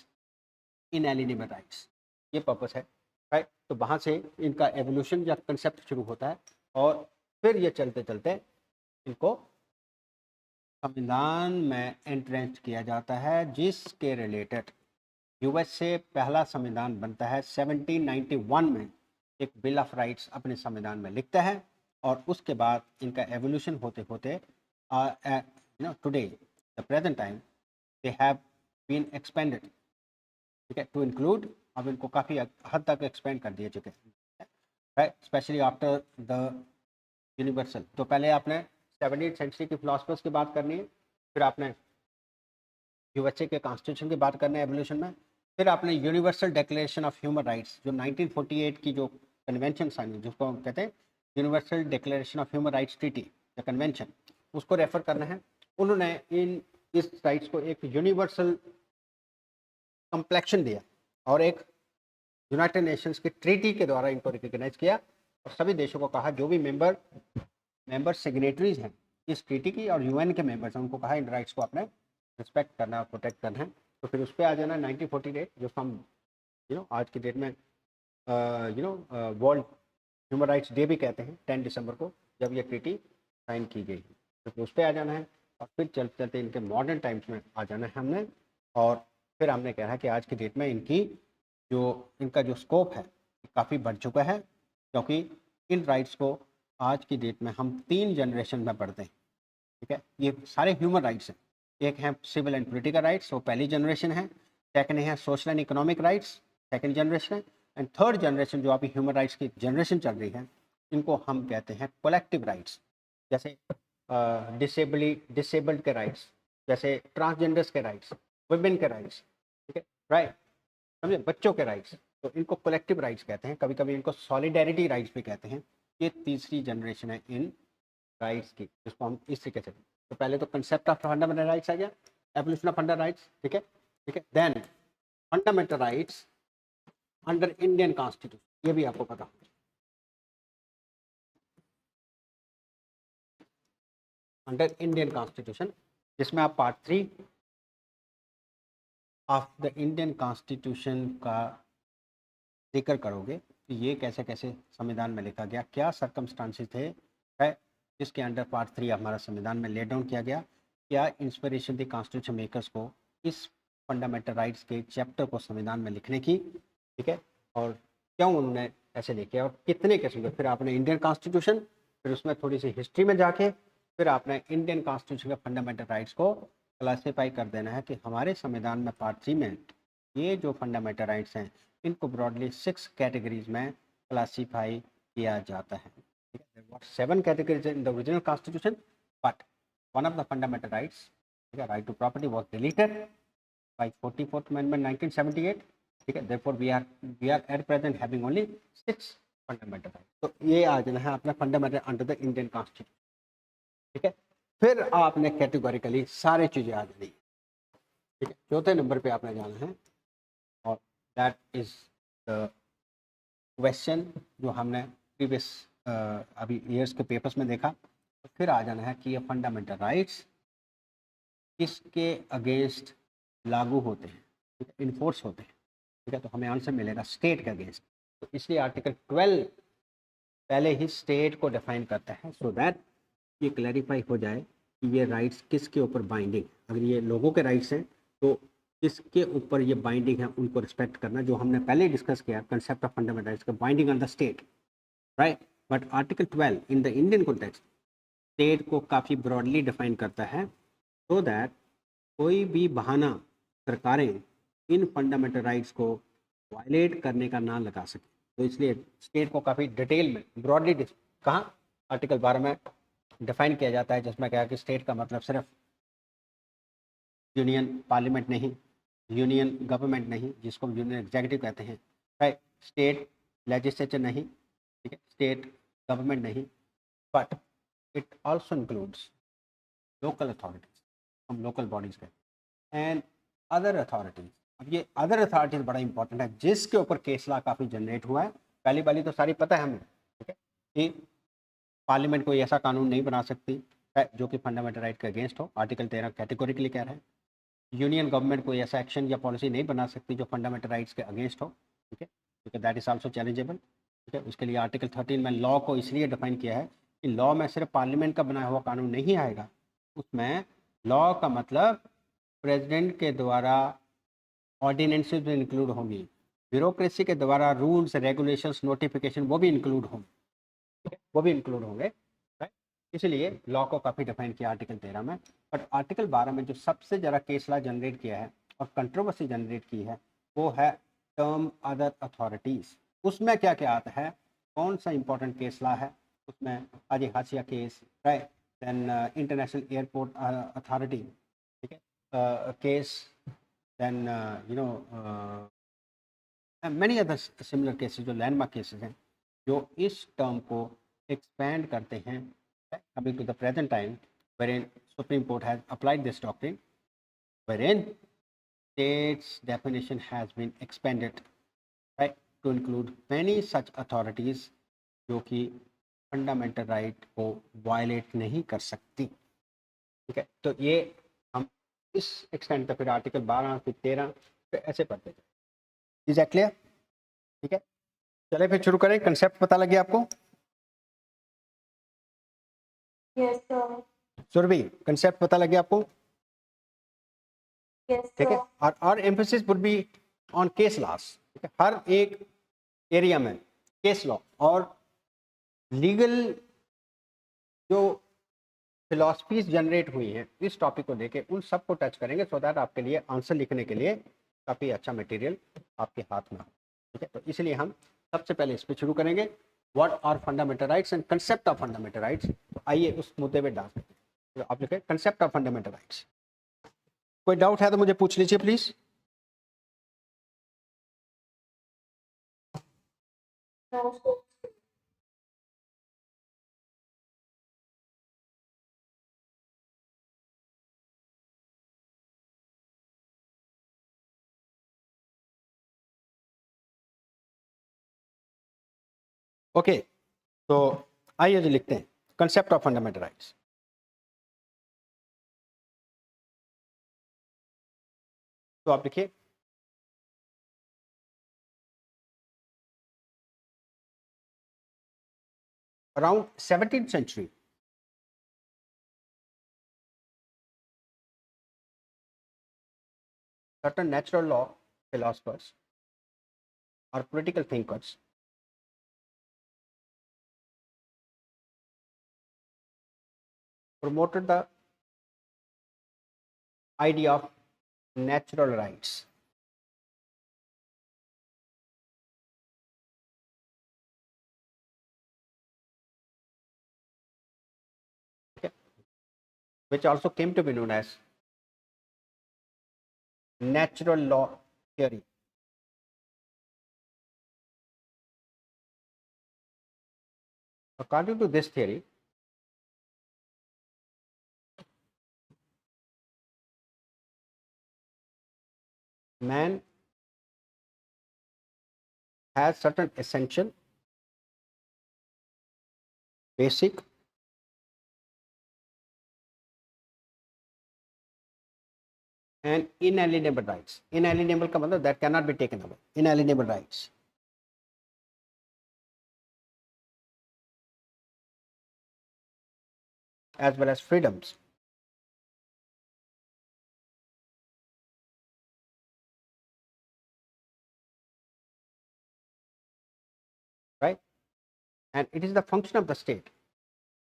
ineligible rights, ये पर्पस है, right. तो वहाँ से इनका एवोल्यूशन या कंसेप्ट शुरू होता है और फिर ये चलते चलते इनको संविधान में एंट्रेंच किया जाता है, जिसके रिलेटेड यूएस से पहला संविधान बनता है 1791 में। एक बिल ऑफ राइट्स अपने संविधान में लिखता है और उसके बाद इनका एवोल्यूशन होते होते today the present time they have been expanded, ठीक है, टू इंक्लूड, अब इनको काफ़ी हद तक एक्सपेंड कर दिए चुके हैं, right, specially after the universal. तो पहले आपने 17वीं सेंचुरी के फिलोसफर्स की बात करनी है, फिर आपने यूएसए के कॉन्स्टिट्यूशन की बात करनी है एवोल्यूशन में, फिर आपने universal declaration of human rights जो 1948 की जो कन्वेंशन साइन जिसको हम कहते हैं universal declaration of human rights treaty the convention, उसको रेफर करना है। उन्होंने इस राइट्स को एक यूनिवर्सल कम्प्लेक्शन दिया और एक यूनाइटेड नेशंस की ट्रीटी के द्वारा इनको रिकग्नाइज किया और सभी देशों को कहा, जो भी मेंबर सिग्नेटरीज हैं इस ट्रीटी की और यूएन के मेंबर्स हैं, उनको कहा इन राइट्स को आपने रिस्पेक्ट करना और प्रोटेक्ट करना है। तो फिर उस पर आ जाना 1948 जो हम आज की डेट में वर्ल्ड ह्यूमन राइट्स डे भी कहते हैं, 10 दिसंबर को जब ये ट्रीटी साइन की गई। तो फिर उस पर आ जाना है और फिर चलते चलते इनके मॉडर्न टाइम्स में आ जाना है हमने, और फिर हमने कहा कि आज की डेट में इनका जो स्कोप है काफ़ी बढ़ चुका है, क्योंकि इन राइट्स को आज की डेट में हम 3 जनरेशन में पढ़ते हैं, ठीक है। ये सारे ह्यूमन राइट्स हैं, एक है सिविल एंड पॉलिटिकल राइट्स, वो पहली जनरेशन है, सेकंड है social and economic rights, second generation है, एंड थर्ड जनरेशन जो अभी ह्यूमन राइट्स की जनरेशन चल रही है, इनको हम कहते हैं कलेक्टिव राइट्स, जैसे डिसेबल्ड के राइट्स, जैसे ट्रांसजेंडर्स के राइट्स, वुमेन के राइट्स, ठीक है, राइट, समझे, बच्चों के राइट्स, तो इनको कलेक्टिव राइट्स कहते हैं, कभी कभी इनको सॉलिडेरिटी राइट्स भी कहते हैं। ये तीसरी जनरेशन है इन राइट्स की, जिसको हम इस तरीके से, तो पहले तो कंसेप्ट ऑफ फंडामेंटल राइट्स आ गया, एवोल्यूशन ऑफ फंडामेंटल राइट्स, ठीक है, ठीक है, then fundamental rights under Indian constitution, ये भी आपको पता होगा, अंडर इंडियन कॉन्स्टिट्यूशन, जिसमें आप part 3 of the Indian constitution का जिक्र करोगे कि ये कैसे कैसे संविधान में लिखा गया, क्या सर्कमस्टांसेस थे, है जिसके अंडर पार्ट 3 हमारा संविधान में ले डाउन किया गया, क्या इंस्पिरेशन थी कॉन्स्टिट्यूशन मेकर्स को इस फंडामेंटल राइट्स के चैप्टर को संविधान में लिखने की, ठीक है, और क्यों उन्होंने ऐसे लिखे और कितने कैसे। फिर आपने इंडियन कॉन्स्टिट्यूशन, फिर उसमें थोड़ी सी हिस्ट्री में जाके फिर आपने इंडियन कॉन्स्टिट्यूशन के फंडामेंटल राइट्स को क्लासीफाई कर देना है कि हमारे संविधान में पार्ट 3 में ये जो फंडामेंटल राइट्स हैं इनको ब्रॉडली 6 कैटेगरीज में क्लासीफाई किया जाता है। There were 7 categories in the original constitution, but one of the fundamental rights, right to property, was deleted by 44th Amendment 1978. ठीक है, therefore we are at present having only 6 fundamental rights. तो ये आ जाना है अपना fundamental under the Indian constitution, ठीक है। फिर आपने कैटेगोरिकली सारी चीजें आ जानी, ठीक है। चौथे नंबर पे आपने जाना है और दैट इज द क्वेश्चन जो हमने प्रीवियस अभी ईयर्स के पेपर्स में देखा। तो फिर आ जाना है कि ये फंडामेंटल राइट्स किसके अगेंस्ट लागू होते हैं, ठीक है, इन्फोर्स होते हैं, ठीक है। तो हमें आंसर मिलेगा स्टेट के अगेंस्ट। तो इसलिए आर्टिकल 12 पहले ही स्टेट को डिफाइन करता है, सो दैट ये क्लैरिफाई हो जाए कि ये राइट्स किसके ऊपर बाइंडिंग, अगर ये लोगों के राइट्स हैं तो किसके ऊपर ये बाइंडिंग है, उनको रिस्पेक्ट करना, जो हमने पहले डिस्कस किया कंसेप्ट ऑफ फंडामेंटल राइट्स का, binding on the state, right. But article 12 in the Indian context state को काफ़ी ब्रॉडली डिफाइन करता है, सो दैट कोई भी बहाना सरकारें इन फंडामेंटल राइट्स को वायलेट करने का ना लगा सके। तो इसलिए स्टेट को काफ़ी डिटेल में ब्रॉडली कहाँ आर्टिकल 12 में डिफाइन किया जाता है, जिसमें कहा कि स्टेट का मतलब सिर्फ यूनियन पार्लियामेंट नहीं, यूनियन गवर्नमेंट नहीं, जिसको यूनियन एग्जीक्यूटिव कहते हैं, राइट, स्टेट लेजिस्लेचर नहीं, ठीक है, स्टेट गवर्नमेंट नहीं, but it also includes local authorities, हम लोकल बॉडीज कहते हैं, एंड अदर अथॉरिटीज। अब ये अदर अथॉरिटीज बड़ा इंपॉर्टेंट है, जिसके ऊपर केस लॉ काफ़ी जनरेट हुआ है। पहली वाली तो सारी पता है हमें, ठीक है, कि पार्लियामेंट कोई ऐसा कानून नहीं बना सकती है जो कि फंडामेंटल राइट के अगेंस्ट हो, आर्टिकल 13 कैटेगोरिकली कह रहे हैं। यूनियन गवर्नमेंट कोई ऐसा एक्शन या पॉलिसी नहीं बना सकती जो फंडामेंटल राइट्स के अगेंस्ट हो, ठीक है, क्योंकि दैट इज आल्सो चैलेंजेबल, ठीक है। उसके लिए आर्टिकल 13 में लॉ को इसलिए डिफाइन किया है कि लॉ में सिर्फ पार्लियामेंट का बनाया हुआ कानून नहीं आएगा, उसमें लॉ का मतलब प्रेसिडेंट के द्वारा ऑर्डिनेंसेस भी इंक्लूड होंगी, ब्यूरोक्रेसी के द्वारा रूल्स रेगुलेशंस नोटिफिकेशन वो भी इंक्लूड होंगे, ठीक है, वो भी इंक्लूड होंगे, राइट। इसलिए लॉ को काफ़ी डिफाइन किया आर्टिकल 13 में। बट आर्टिकल 12 में जो सबसे ज़्यादा केस लॉ जनरेट किया है और कंट्रोवर्सी जनरेट की है वो है टर्म अदर अथॉरिटीज़। उसमें क्या क्या आता है, कौन सा इंपॉर्टेंट केस लॉ है उसमें, हाजी हाशिया case, right, then international airport authority, ठीक है, case, then many other similar cases जो लैंडमार्क केसेस हैं जो इस टर्म को एक्सपैंड करते हैं, coming to the present time wherein Supreme Court has applied this doctrine, wherein states definition has been expanded, right, to include many such authorities जो कि fundamental right को वायलेट नहीं कर सकती, ठीक है। तो ये हम इस एक्सटेंड तक फिर आर्टिकल 12 फिर 13 फिर ऐसे पढ़ते थे। Is that clear? ठीक है, चले फिर शुरू करें। कंसेप्ट पता लगे आपको? Yes, sir. सुरभि, कंसेप्ट पता लगे आपको? Yes, ठीक है, sir. और emphasis would be on case laws, ठीक है, हर एक एरिया में केस लॉ और लीगल जो फिलॉसफीज जनरेट हुई हैं इस टॉपिक को लेके उन सब को टच करेंगे, सो दैट आपके लिए आंसर लिखने के लिए काफ़ी अच्छा मटेरियल आपके हाथ में हो, ठीक है। तो इसलिए हम सबसे पहले इस पर शुरू करेंगे, what are fundamental rights and concept of fundamental rights. तो आइए उस मुद्दे पे डाल सकते हैं। तो आप लिखे कंसेप्ट ऑफ फंडामेंटल राइट्स। कोई डाउट है तो मुझे पूछ लीजिए प्लीज। No, sir. ओके, तो आइए जी लिखते हैं कंसेप्ट ऑफ फंडामेंटल राइट्स। तो आप लिखिए around 17th century certain natural law philosophers or political thinkers promoted the idea of natural rights, okay, which also came to be known as natural law theory. According to this theory, man has certain essential, basic, and inalienable rights. Inalienable का मतलब that cannot be taken away. Inalienable rights. As well as freedoms. Right? And it is the function of the state.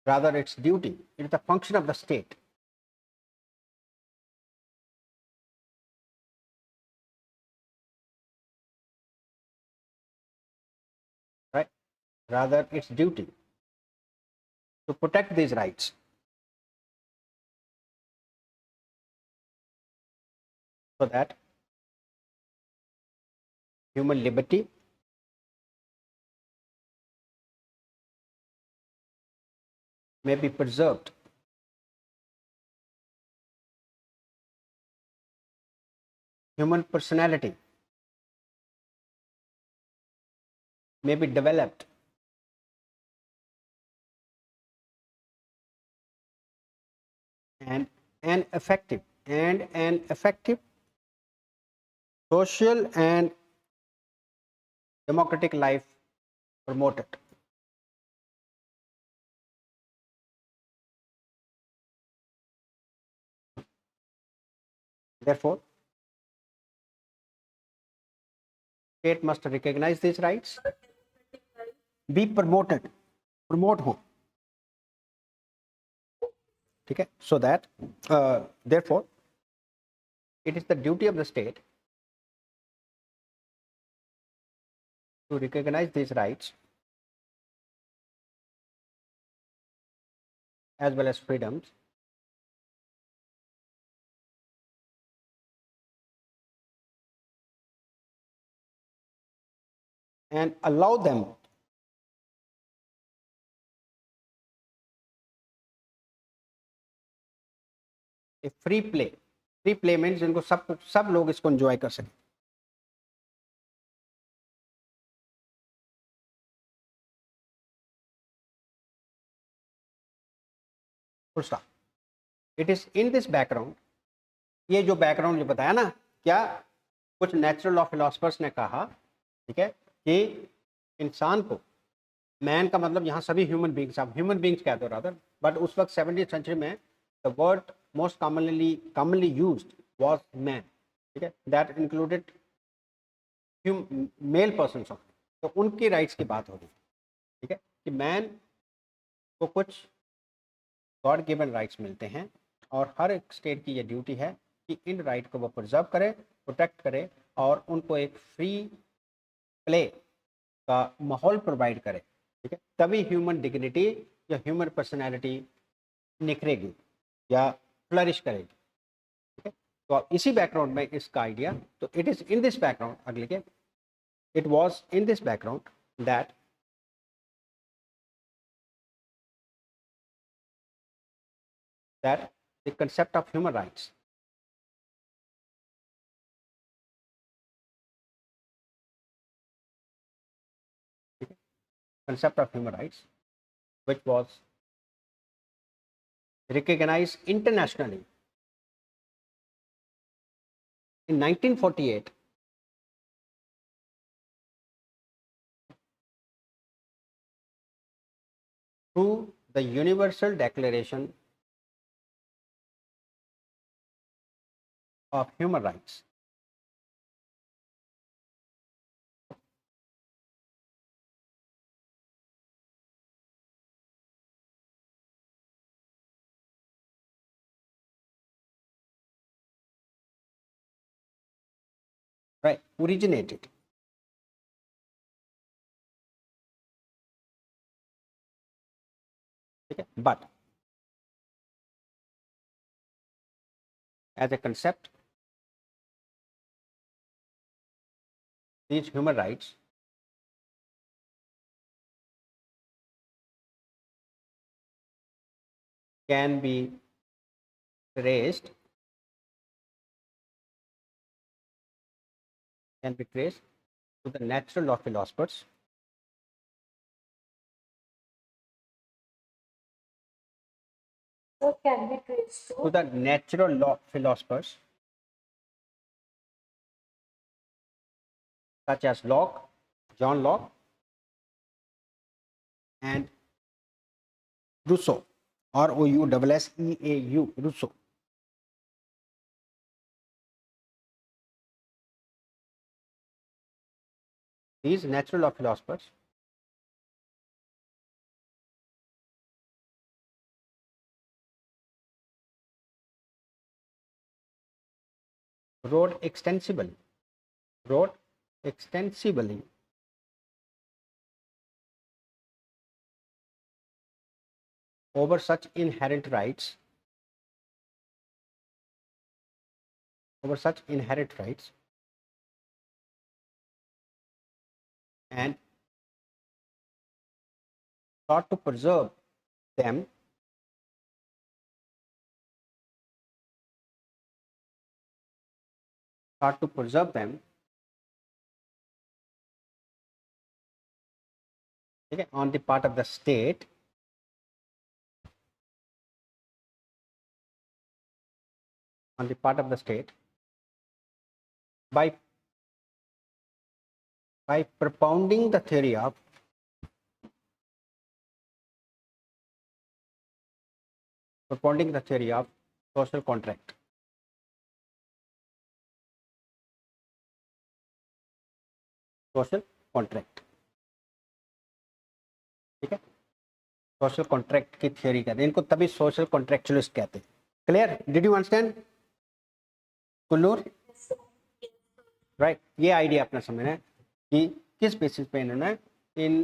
Rather, its duty. It is the function of the state. Right? Rather, its duty to protect these rights. So that human liberty may be preserved. Human personality may be developed. and an effective social and democratic life promoted. Therefore, state must recognize these rights, be promoted, promote हो, ठीक है, so that therefore it is the duty of the state to recognize these rights as well as freedoms and allow them a free play. Free play means जिनको सब लोग इसको enjoy कर सकें. Full stop. It is in this background, ये जो background जो बताया ना, क्या कुछ नेचुरल लॉ फिलोसफर्स ने कहा, ठीक है, कि इंसान को, मैन का मतलब यहाँ सभी ह्यूमन बींग्स, आप ह्यूमन बींग्स कहते हो रादर, बट उस वक्त 17th सेंचुरी में the word most commonly used was man, ठीक है, दैट इंक्लूडेड मेल पर्सन. तो उनकी राइट्स की बात हो रही है, ठीक है, कि मैन को कुछ गॉड गिवन राइट्स मिलते हैं और हर एक स्टेट की ये ड्यूटी है कि इन राइट को वो प्रिजर्व करे, प्रोटेक्ट करे और उनको एक फ्री प्ले का माहौल प्रोवाइड करे, ठीक है, तभी ह्यूमन डिग्निटी या ह्यूमन पर्सनैलिटी निखरेगी या फ्लरिश करेगी, ठीक है. तो अब इसी बैकग्राउंड में इसका आइडिया, तो it is in this background, अगले के it was in this background that the concept of human rights which was recognized internationally in 1948 through the Universal Declaration of Human Rights. Right, originated. Okay, but as a concept, these human rights can be traced to the natural law philosophers So can be traced to the natural law philosophers such as Locke, John Locke, and Rousseau, Rousseau, Rousseau. These natural law philosophers wrote extensively over such inherent rights and sought to preserve them okay, on the part of the state on the part of the state by propounding the theory of social contract. Social contract, ठीक है, social contract की theory कहते हैं इनको, तभी social contractualist कहते हैं. Clear? Did you understand कुल्लूर? राइट. ये आइडिया अपना समझना है कि किस बेसिस पे इन्होंने इन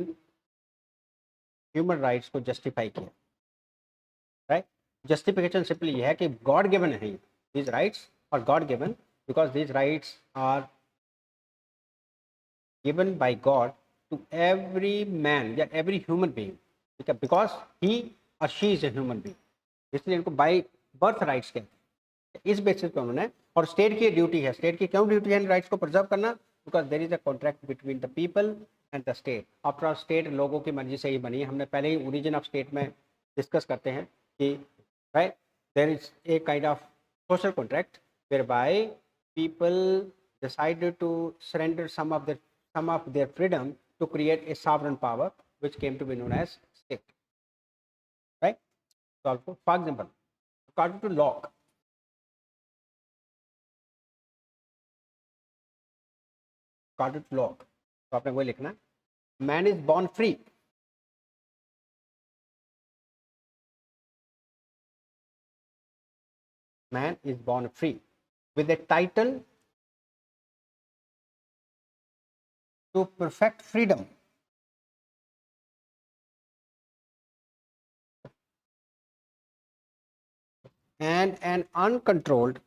ह्यूमन राइट्स को जस्टिफाई किया. राइट. जस्टिफिकेशन सिंपली ये है कि गॉड गिवन है दीज राइट्स, और God given because these rights are given by God to every man या every human being, ठीक है, because he or she is a human being, इसलिए इनको by birth rights कहते हैं. इस बेसिस पे उन्होंने, और स्टेट की ड्यूटी है, स्टेट की क्यों ड्यूटी है इन राइट्स को प्रिजर्व करना? Because there is a contract between the people and the state. After all state लोगों की मर्जी से ही बनी है. हमने पहले ही ओरिजिन ऑफ स्टेट में डिस्कस करते हैं कि right there is a kind of social contract whereby people decided to surrender some of their freedom to create a sovereign power which came to be known as state. Right? So also, for example, according to Locke, तो आपने वही लिखना, man is born free. Man is born free with a title to perfect freedom. And an uncontrolled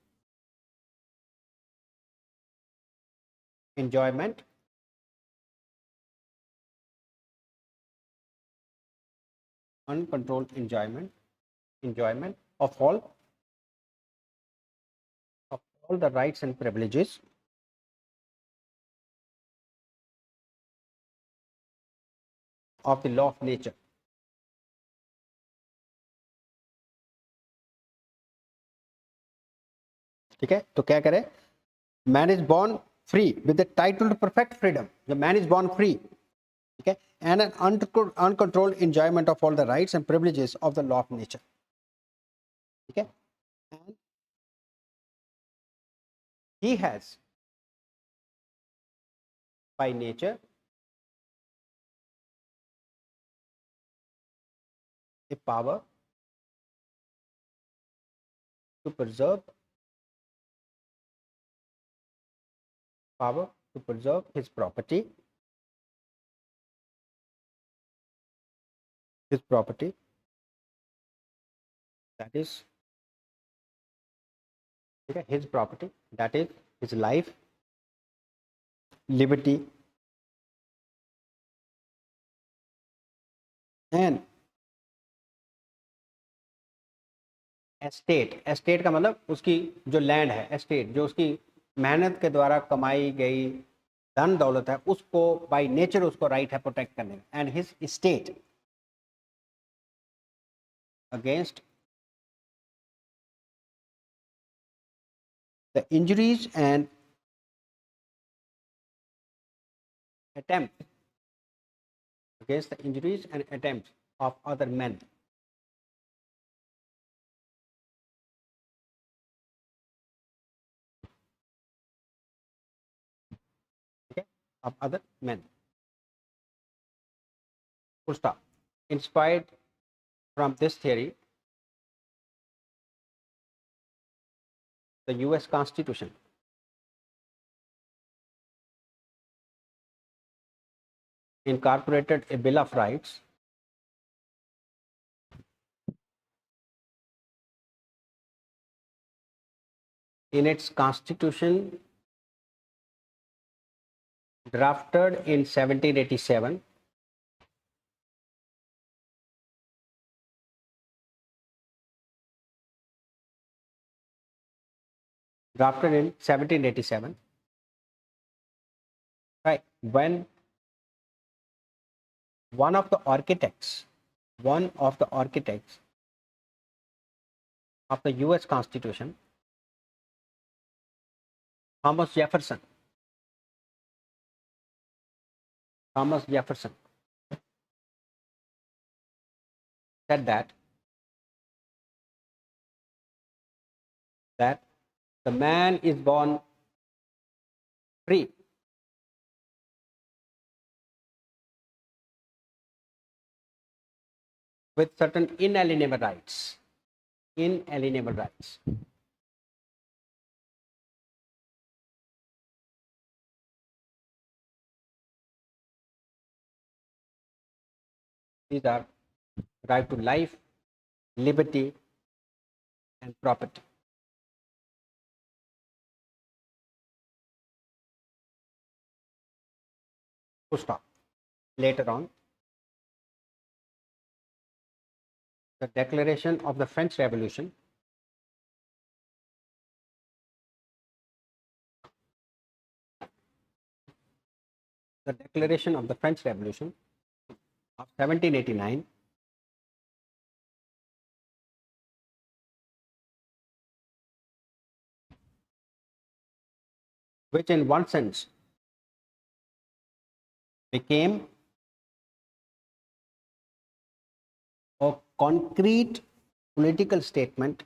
enjoyment of all the rights and privileges of the law of nature. ठीक है, तो क्या करें? Man is born free with the title to perfect freedom. जब man is born free, ठीक है, and an uncontrolled enjoyment of all the rights and privileges of the law of nature. ठीक है, and he has by nature a power to preserve his property that is, okay, his property that is his life, liberty and estate का मतलब उसकी जो land है, estate जो उसकी मेहनत के द्वारा कमाई गई धन दौलत है, उसको बाय नेचर उसको राइट है प्रोटेक्ट करने का. And his state against the injuries and attempts of other men. Okay, of other men. Full stop. Inspired from this theory, the US Constitution incorporated a Bill of Rights in its constitution drafted in 1787 right, when one of the architects of the US Constitution Thomas Jefferson. Thomas Jefferson said that the man is born free with certain inalienable rights. Inalienable rights. These are right to life, liberty, and property. Full stop. Later on, the declaration of the French Revolution the declaration of the French Revolution of 1789 which in one sense became a concrete political statement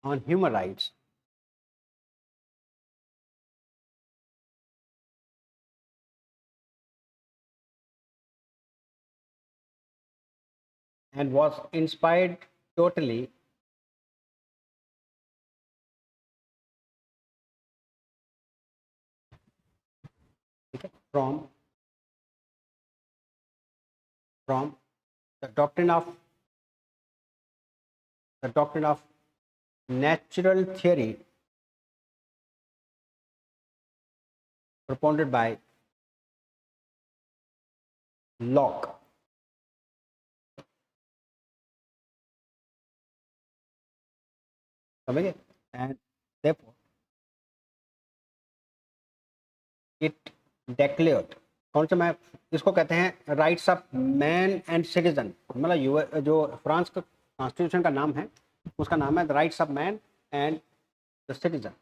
on human rights and was inspired totally from the doctrine of natural theory propounded by Locke. समझे? And therefore it declared कौन सा मैं इसको कहते हैं rights of man and citizen मतलब जो France का कॉन्स्टिट्यूशन का नाम है उसका नाम है the rights of man and the citizen.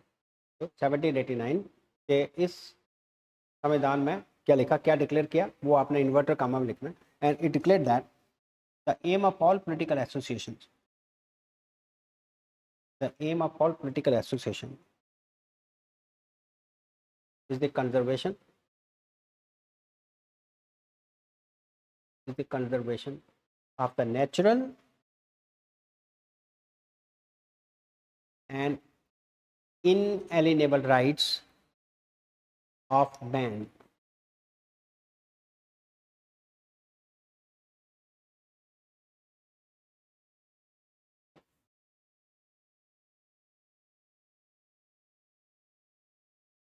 तो 1789 के इस संविधान में क्या लिखा क्या डिक्लेयर किया वो आपने इन्वर्टर कामा में लिखना है and it declare that the aim of all political associations the aim of all political association is the conservation of the natural and inalienable rights of man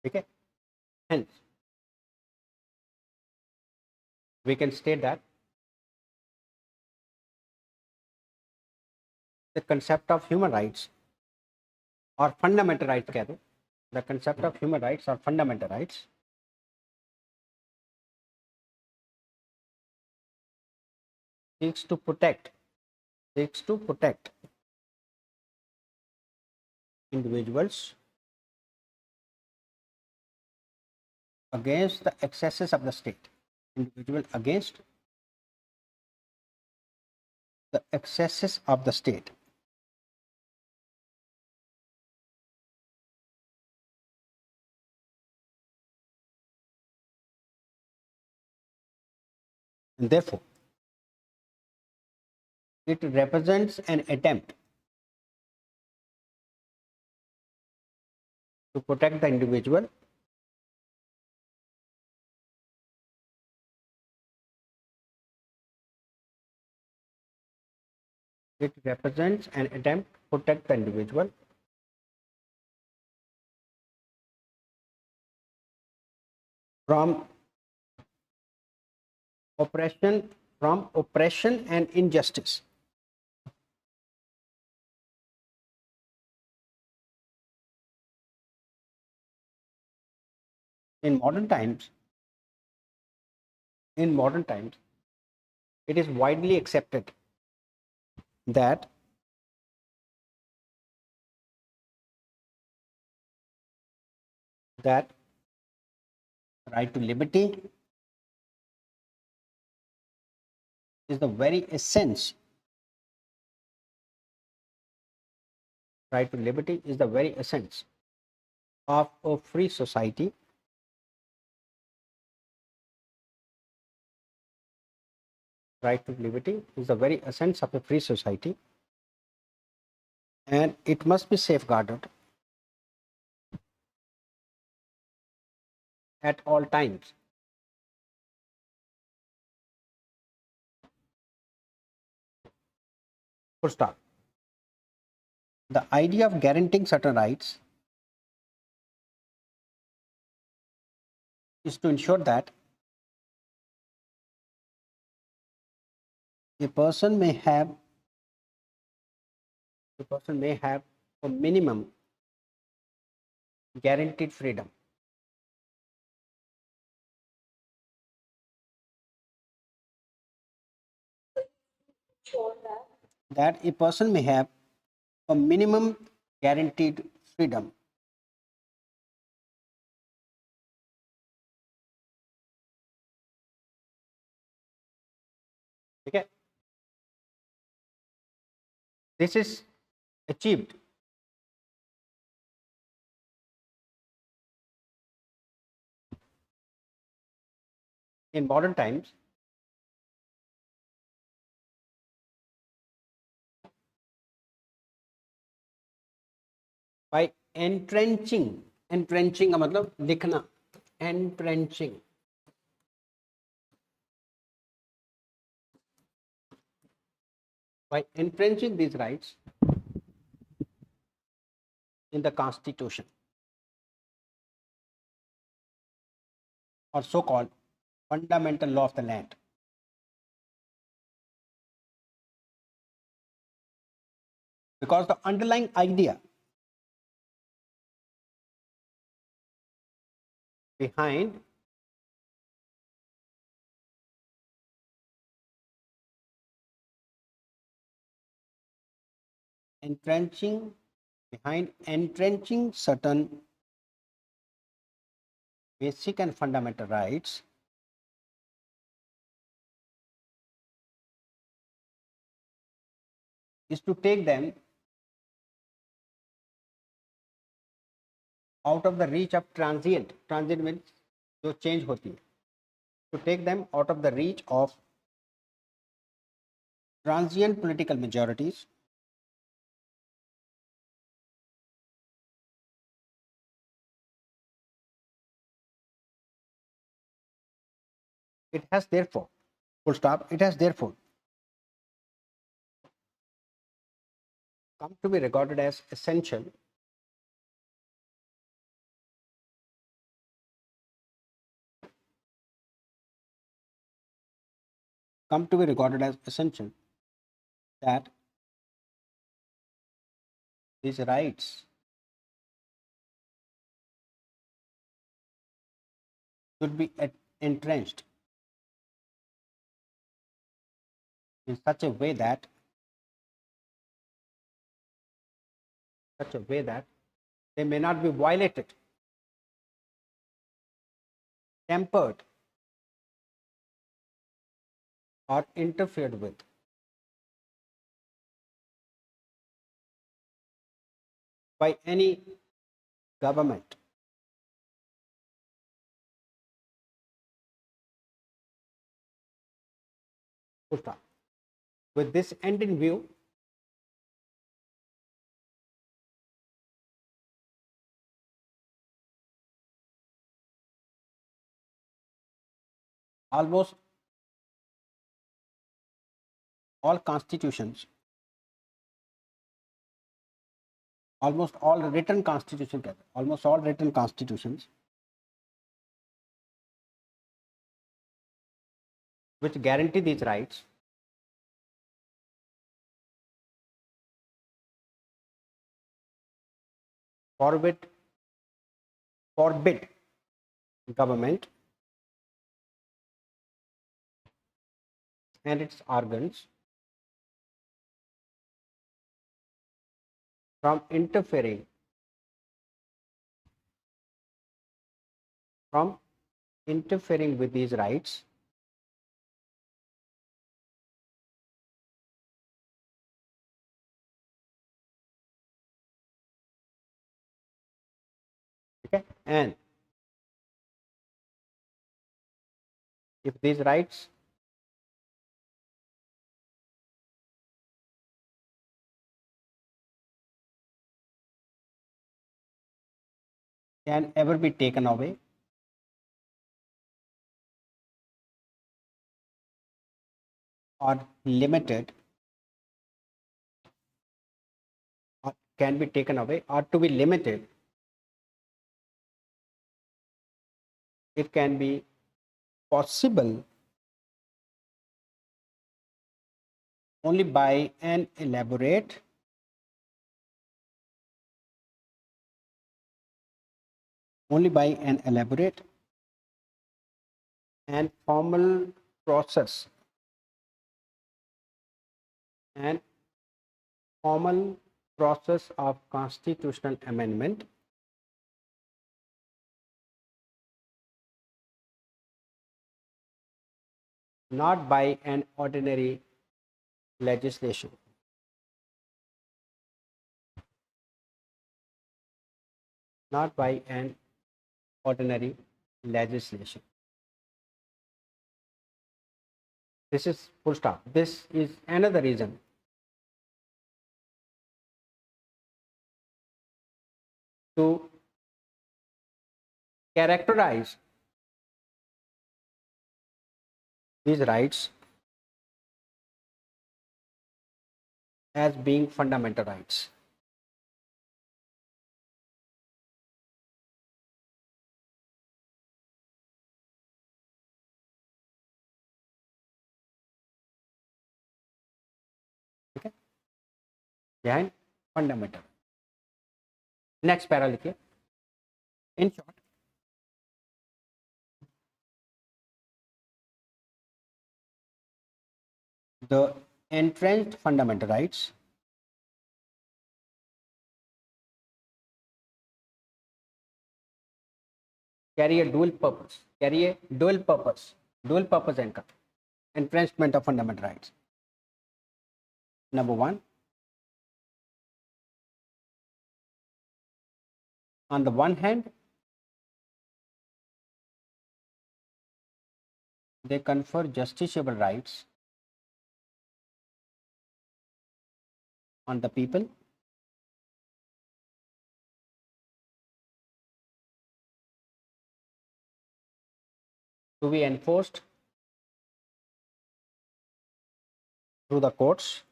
ठीक है hence we can state that the concept of human rights or fundamental rights कह दो the concept of human rights or fundamental rights seeks to protect individuals against the excesses of the state against the excesses of the state and therefore it represents an attempt to protect the individual from oppression and injustice. In modern times, it is widely accepted that that right to liberty is the very essence. Right to liberty is the very essence of a free society. Right to liberty is the very essence of a free society, and it must be safeguarded at all times. Full stop. The idea of guaranteeing certain rights is to ensure that a person may have a minimum guaranteed freedom. sure that That a person may have a minimum guaranteed freedom. Okay. This is achieved in modern times by entrenching का मतलब लिखना, entrenching, by entrenching these rights in the constitution, or so called fundamental law of the land. Because the underlying idea behind entrenching certain basic and fundamental rights is to take them out of the reach of transient means जो change होती है, to take them out of the reach of transient political majorities it has therefore come to be regarded as essential that these rights should be entrenched in such a way that they may not be violated, tempered, or interfered with by any government. Full stop. With this end in view, almost all constitutions, almost all written constitutions which guarantee these rights forbid government and its organs from interfering from interfering with these rights okay, and if these rights can ever be taken away or limited or can be taken away or to be limited, it can be possible only by an elaborate and formal process and formal process of constitutional amendment not by an ordinary legislation. Not by an ordinary legislation. This is full stop. This is another reason to characterize these rights as being fundamental rights. Okay? Behind fundamental. Next para लिखिए. In short, the entrenched fundamental rights carry a dual purpose. Dual purpose इनका. Entrenchment of fundamental rights. Number one, on the one hand, they confer justiciable rights on the people to be enforced through the courts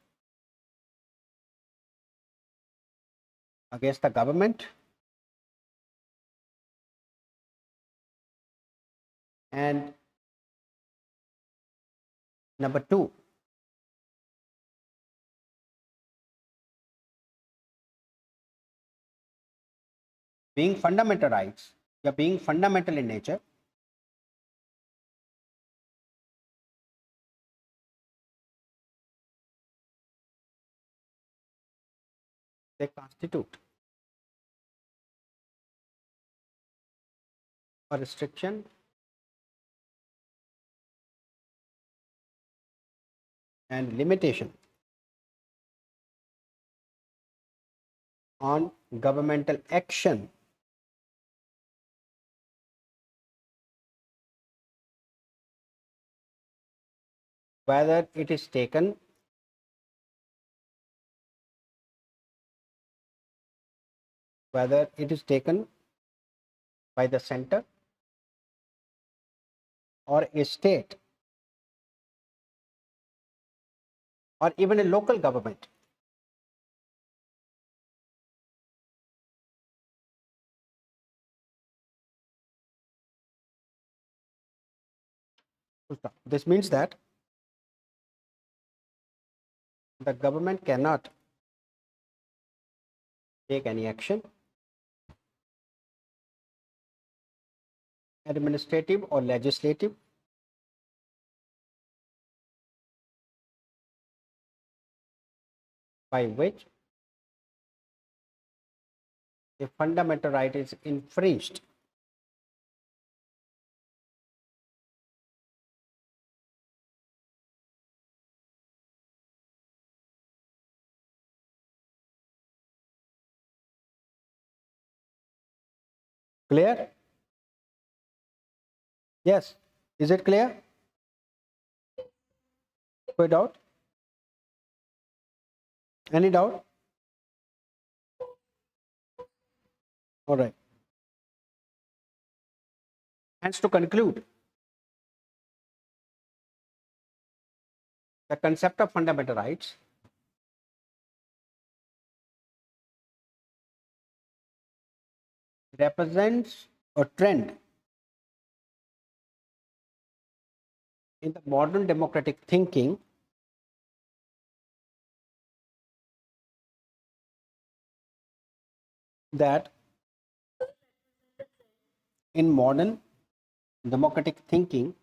against the government and number two, being fundamental rights या being fundamental in nature, they constitute a restriction and limitation on governmental action whether it is taken by the center or a state or even a local government. This means that the government cannot take any action, administrative or legislative, by which a fundamental right is infringed Clear? Yes. Is it clear? कोई doubt? Any doubt? All right. Hence, to conclude, the concept of fundamental rights represents a trend in the modern democratic thinking that in modern democratic thinking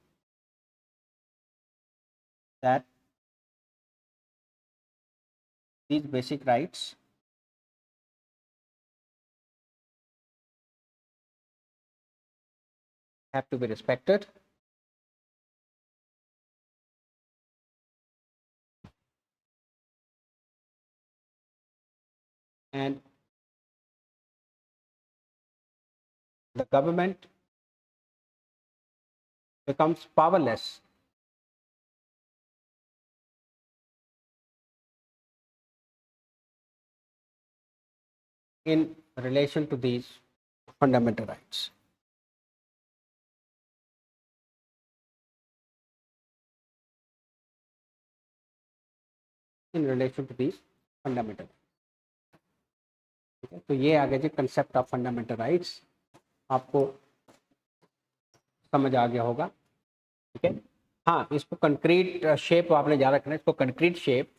that these basic rights have to be respected and the government becomes powerless in relation to these fundamental rights. In relation to these fundamental rights. ठीक है, तो ये आ गया जी concept of fundamental rights, आपको समझ आ गया होगा. ठीक है, हाँ, इसको कंक्रीट शेप आपने याद रखना है. इसको concrete shape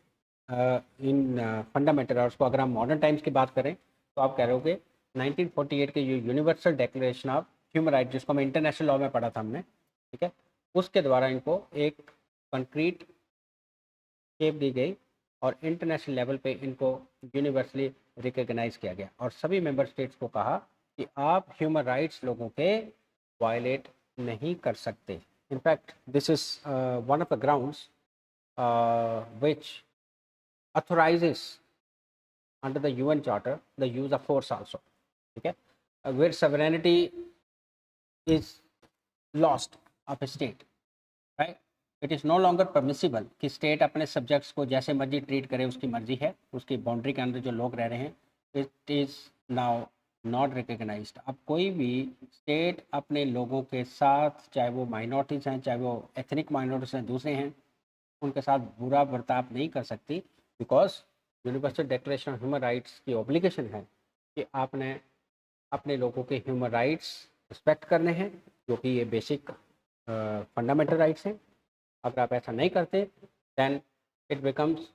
in fundamental rights को अगर हम मॉडर्न टाइम्स की बात करें तो आप कह रहे हो कि 1948 के universal declaration of human right, जिसको हम इंटरनेशनल लॉ में पढ़ा था हमने, ठीक है, उसके द्वारा इनको एक कंक्रीट शेप दी गई और इंटरनेशनल लेवल पे इनको यूनिवर्सली रिकॉग्नाइज किया गया और सभी मेंबर स्टेट्स को कहा कि आप ह्यूमन राइट्स लोगों के वायलेट नहीं कर सकते. In fact this is one of the grounds which authorizes under the UN Charter the use of force also. Okay, where sovereignty is lost of a state, right? It is no longer permissible कि state अपने subjects को जैसे मर्जी treat करे, उसकी मर्जी है, उसकी बाउंड्री के अंदर जो लोग रह रहे हैं, it is now not recognised. अब कोई भी स्टेट अपने लोगों के साथ, चाहे वो माइनॉरिटीज़ हैं, चाहे वो एथनिक माइनॉरिटीज़ हैं, दूसरे हैं, उनके साथ बुरा बर्ताव नहीं कर सकती, because universal declaration of human rights की ऑब्लिगेशन है कि आपने अपने लोगों के ह्यूमन राइट्स रिस्पेक्ट करने हैं, जो कि ये बेसिक फंडामेंटल राइट्स हैं. अगर आप ऐसा नहीं करते, then it becomes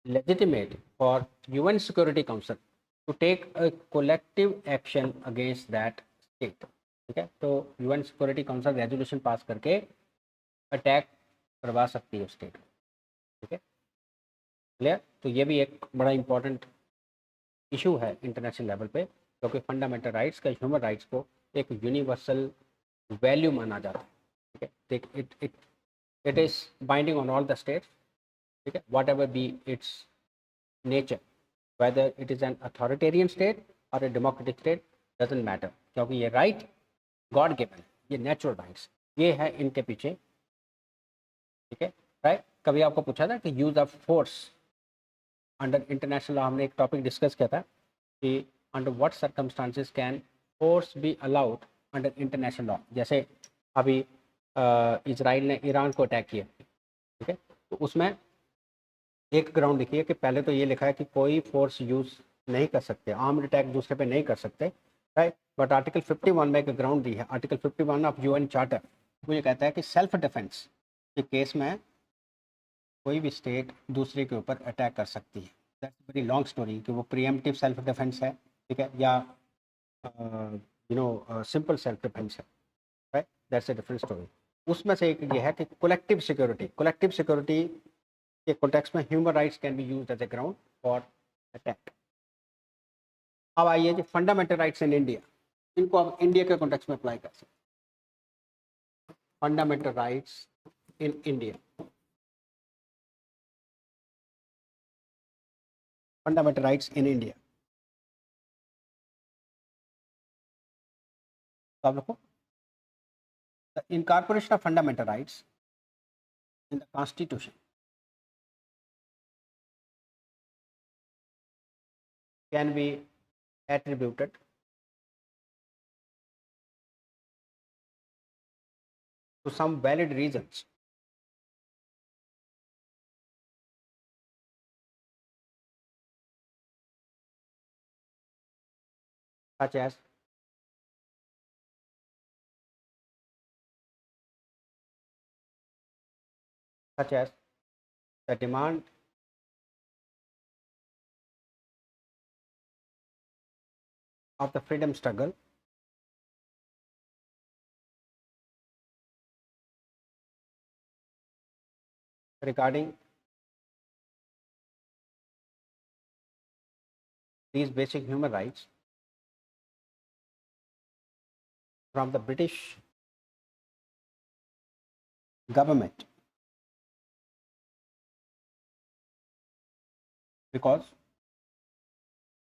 legitimate for UN security council to take a collective action against that state. ठीक है, तो UN security council resolution pass करके अटैक करवा सकती है स्टेट. ठीक है, क्लियर. तो ये भी एक बड़ा इंपॉर्टेंट इशू है इंटरनेशनल लेवल पे, क्योंकि फंडामेंटल राइट्स का, ह्यूमन राइट्स को एक यूनिवर्सल वैल्यू माना जाता है. ठीक है, it is binding on all the states. ठीक है, whatever be its nature, whether it is an authoritarian state और a democratic state, doesn't matter, क्योंकि ये राइट गॉड गिवन, ये नेचुरल राइट्स, ये है इनके पीछे. ठीक है, राइट. कभी आपको पूछा था कि use of force under international law, हमने एक टॉपिक डिस्कस किया था कि under what circumstances can force be allowed under international law. जैसे अभी इजराइल ने ईरान को अटैक किया. ठीक है, तो उसमें एक ग्राउंड लिखी है कि पहले तो ये लिखा है कि कोई फोर्स यूज नहीं कर सकते, आर्म्ड अटैक दूसरे पे नहीं कर सकते, राइट. बट आर्टिकल 51 में एक ग्राउंड दी है, आर्टिकल 51 ऑफ यूएन चार्टर, वो ये कहता है कि सेल्फ डिफेंस के केस में कोई भी स्टेट दूसरे के ऊपर अटैक कर सकती है. दैट्स वेरी लॉन्ग स्टोरी कि वो प्रीएम्प्टिव सेल्फ डिफेंस है, ठीक है, या सिंपल सेल्फ डिफेंस है, right. That's a different story. उसमें से एक ये है कि कलेक्टिव सिक्योरिटी के कॉन्टेक्स्ट में human rights can be used as a ground for attack. अब आइए जी फंडामेंटल राइट्स इन इंडिया, इनको अब इंडिया के कॉन्टेक्स्ट में अप्लाई कर सकते. Fundamental rights in India, fundamental rights in India. तो आप लिखो the incorporation of fundamental rights in the constitution can be attributed to some valid reasons such as the demand of the freedom struggle regarding these basic human rights from the British government, because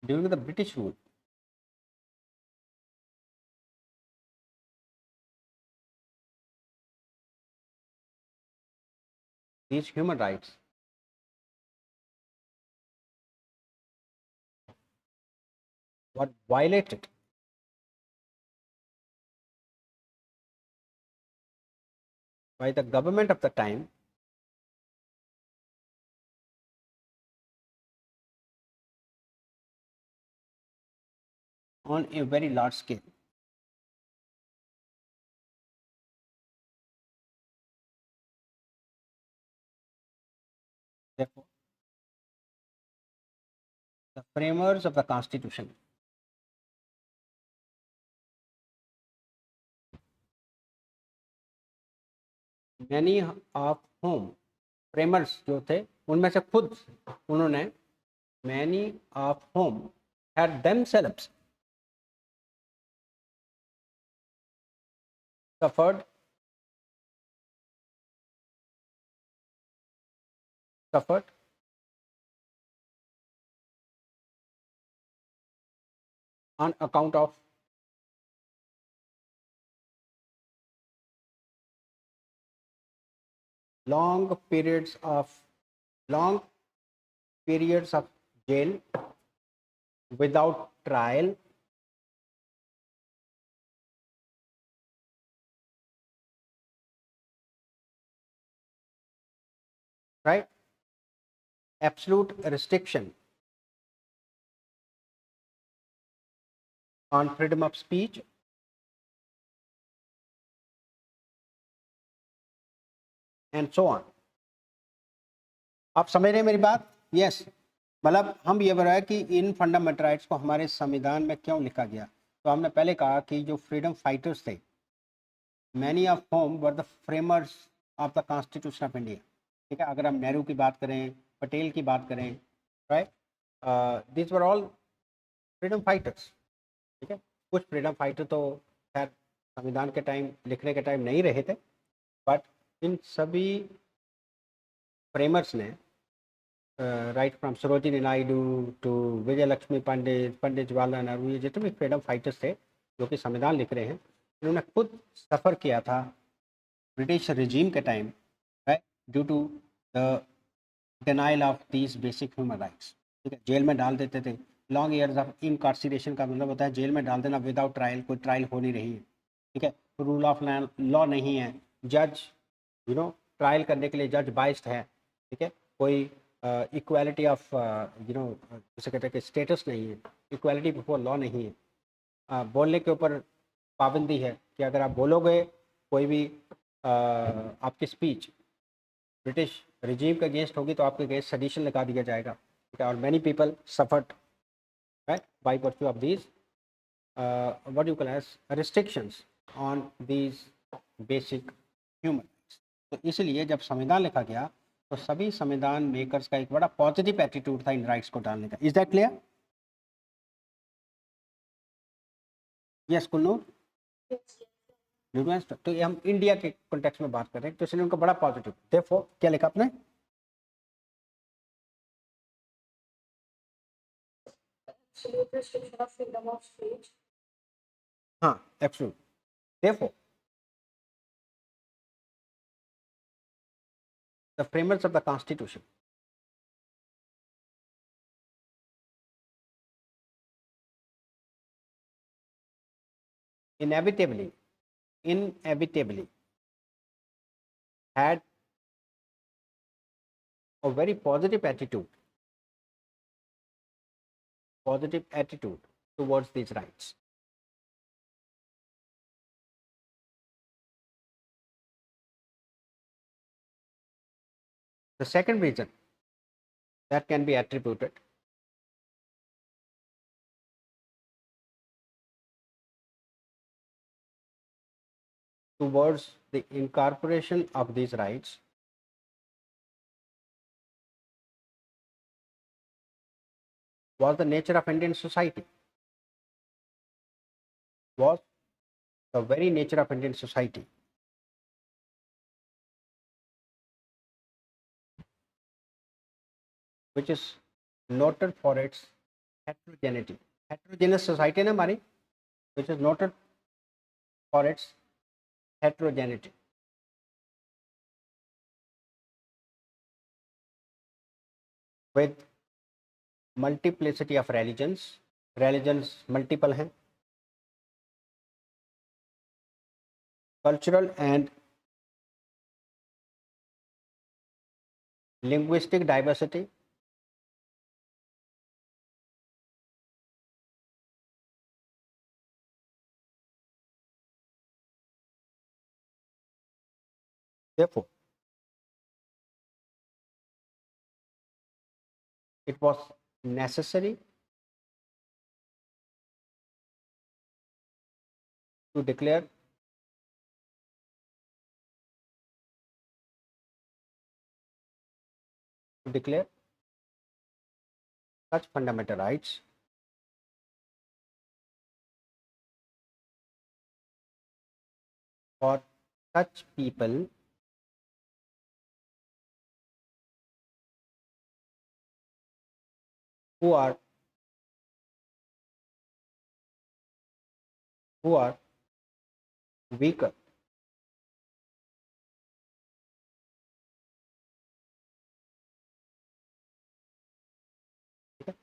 during the British rule these human rights were violated by the government of the time on a very large scale. Therefore, the framers of the Constitution many of whom framers जो थे उनमें से खुद उन्होंने many of whom had themselves suffered on account of long periods of jail without trial, right? Absolute restriction on freedom of speech, and so on. आप समझ रहे हैं मेरी बात? यस मतलब हम ये बोल रहे हैं कि इन फंडामेंटल राइट्स को हमारे संविधान में क्यों लिखा गया। तो हमने पहले कहा कि जो फ्रीडम फाइटर्स थे, many of home were the framers of the constitution of India. ठीक है, अगर हम नेहरू की बात करें, पटेल की बात करें, right, this were all freedom fighters. ठीक है, कुछ फ्रीडम फाइटर तो खैर संविधान के टाइम लिखने के टाइम नहीं रहे थे, बट इन सभी फ्रेमर्स ने right from Sarojini Naidu to Vijay Lakshmi Pandit, Pandit Jawaharlal Nehru, ये जितने भी फ्रीडम फाइटर्स थे जो कि संविधान लिख रहे हैं, इन्होंने खुद सफ़र किया था ब्रिटिश रिजीम के time, right, due to the denial of these basic human rights. ठीक है, जेल में डाल देते थे। लॉन्ग ईयर्स ऑफ इनकार्सिरेशन का मतलब होता है जेल में डाल देना विदाउट ट्रायल, कोई ट्रायल हो नहीं रही है। ठीक है, रूल ऑफ लॉ नहीं है, जज ट्रायल करने के लिए जज बाइस्ड है। ठीक है, कोई इक्वालिटी ऑफ जैसे कहते हैं कि स्टेटस नहीं है, इक्वालिटी बिफोर लॉ नहीं है। बोलने के ऊपर पाबंदी है कि अगर आप बोलोगे कोई भी आपकी स्पीच ब्रिटिश रिजीम के अगेंस्ट होगी तो आपके अगेंस्ट सडिशन लगा दिया जाएगा। ठीक है, और many people suffered right by virtue of these what you call as restrictions on these basic human rights। तो इसलिए जब संविधान लिखा गया तो सभी संविधान मेकर्स का एक बड़ा पॉजिटिव एटीट्यूड था इन राइट्स को डालने का। Is that clear? Yes Kullu, तो ये हम इंडिया के कॉन्टेक्स्ट में बात कर रहे हैं, तो इसलिए उनका बड़ा पॉजिटिव। देयरफॉर क्या लिखा आपने? Absolute restriction of freedom of speech. हाँ, absolute. Therefore, the framers of the Constitution inevitably had a very positive attitude towards these rights. The second reason that can be attributed towards the incorporation of these rights was the nature of Indian society, was the very nature of Indian society, which is noted for its heterogeneity. Heterogeneous society na हमारी, which is noted for its heterogeneity. With multiplicity of religions multiple हैं, cultural and linguistic diversity, therefore it was necessary to declare such fundamental rights for such people who are weaker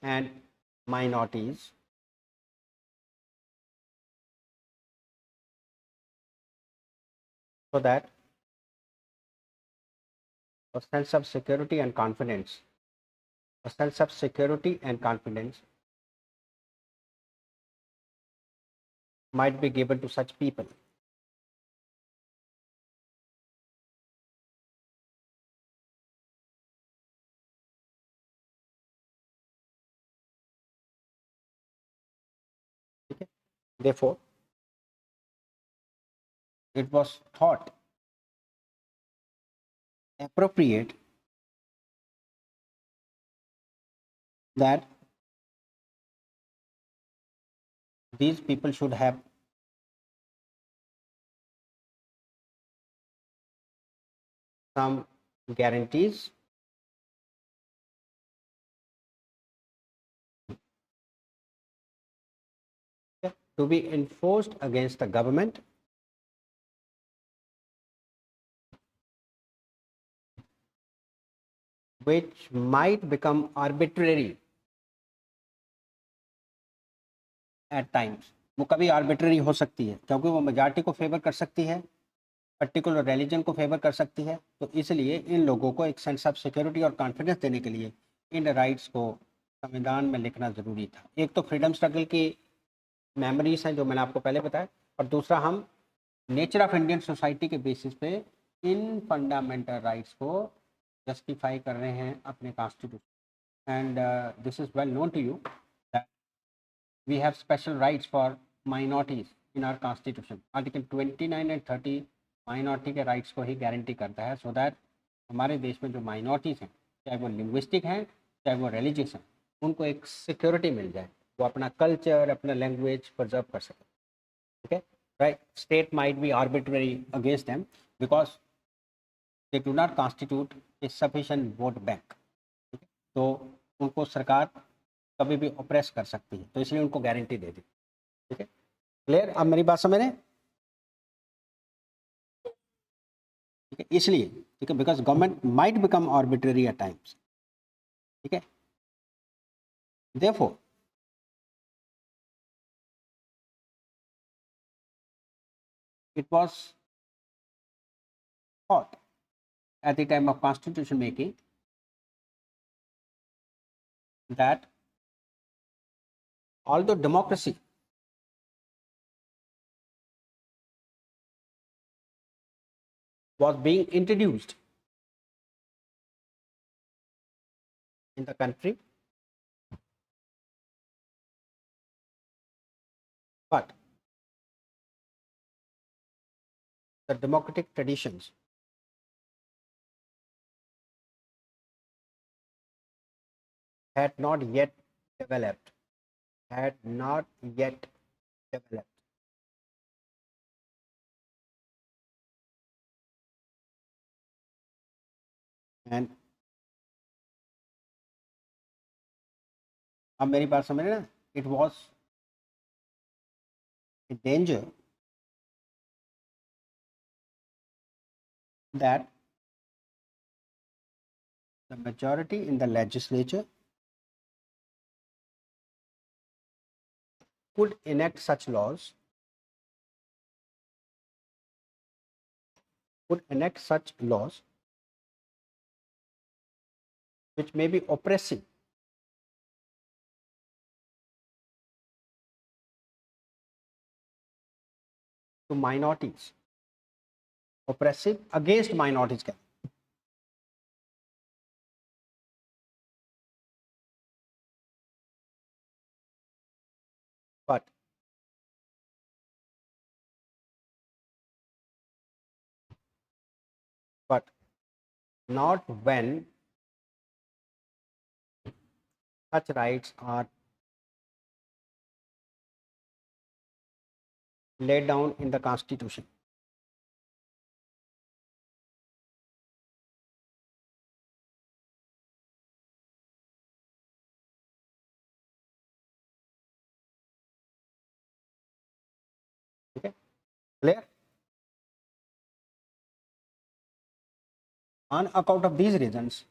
and minorities so that a sense of security and confidence might be given to such people. Okay? Therefore, it was thought appropriate that these people should have some guarantees to be enforced against the government which might become arbitrary at times. वो कभी arbitrary हो सकती है क्योंकि वो majority को favour कर सकती है, पर्टिकुलर रिलीजन को फेवर कर सकती है, तो इसलिए इन लोगों को एक सेंस ऑफ सिक्योरिटी और कॉन्फिडेंस देने के लिए इन राइट्स को संविधान में लिखना ज़रूरी था. एक तो फ्रीडम स्ट्रगल की मेमोरीज हैं जो मैंने आपको पहले बताया, और दूसरा हम नेचर ऑफ इंडियन सोसाइटी के बेसिस पे इन फंडामेंटल राइट्स को जस्टिफाई कर रहे हैं अपने constitution. And this is well known to you that we have special rights for minorities in our constitution. Article 29 and 30 minority के राइट्स को ही गारंटी करता है, सो दैट हमारे देश में जो माइनॉरिटीज़ हैं, चाहे वो लिंग्विस्टिक हैं चाहे वो रिलीजियस हैं, उनको एक सिक्योरिटी मिल जाए, वो अपना कल्चर अपना लैंग्वेज प्रिजर्व कर सके. ठीक है, right. State might be arbitrary against them because they do not constitute A sufficient vote bank. तो उनको सरकार कभी भी ऑप्रेस कर सकती है, तो इसलिए उनको गारंटी दे दी. ठीक है, क्लियर? अब मेरी बात समझ रहे हैं? ठीक है, इसलिए, ठीक है, because government might become arbitrary at times, ठीक है, therefore it was thought at the time of constitution making that although democracy was being introduced in the country, but the democratic traditions had not yet developed, had not yet developed. And अब मेरी बात समझ रहे ना, it was a danger that the majority in the legislature could enact such laws, which may be oppressive to minorities, oppressive against minorities. But not when such rights are laid down in the constitution. Okay, clear? On account of these reasons,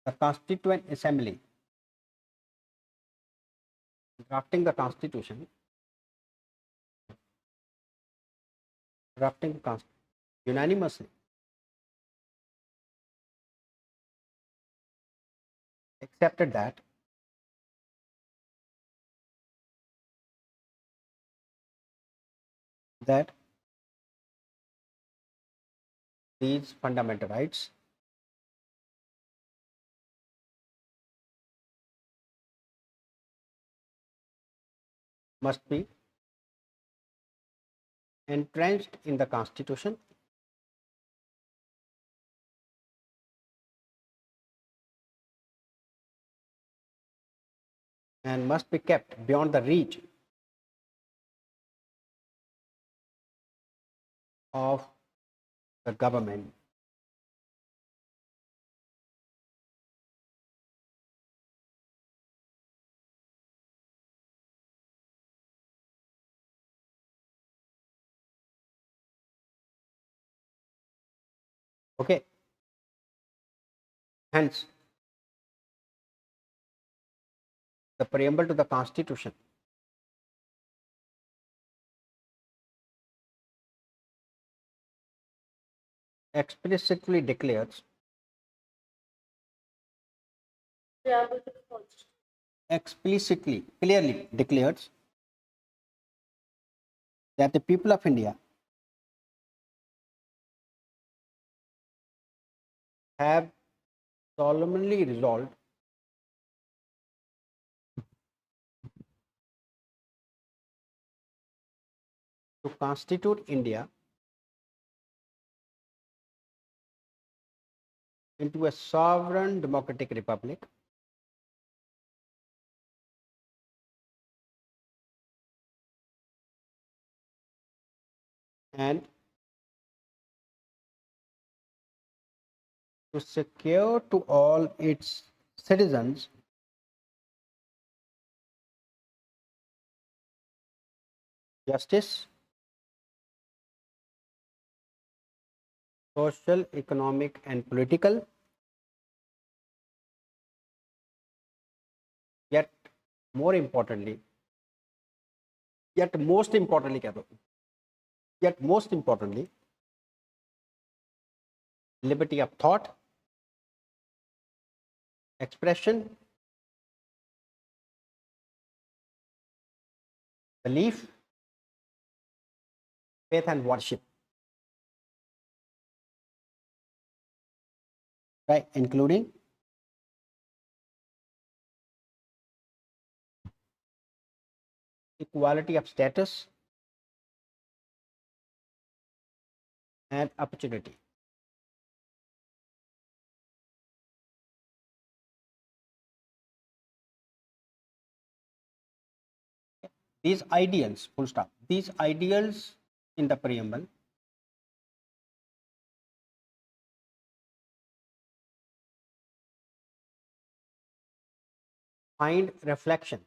the Constituent Assembly drafting the constitution, unanimously accepted that these fundamental rights must be entrenched in the constitution and must be kept beyond the reach of the government. Okay, hence the preamble to the constitution explicitly declares Preamble to the Constitution. explicitly clearly declares that the people of India have solemnly resolved to constitute India into a sovereign democratic republic and to secure to all its citizens justice, social, economic, and political. Yet, more importantly, yet most importantly, कह दो, yet most importantly, liberty of thought, expression, belief, faith, and worship, right? Including equality of status and opportunity. These ideals, full stop, these ideals in the preamble find reflection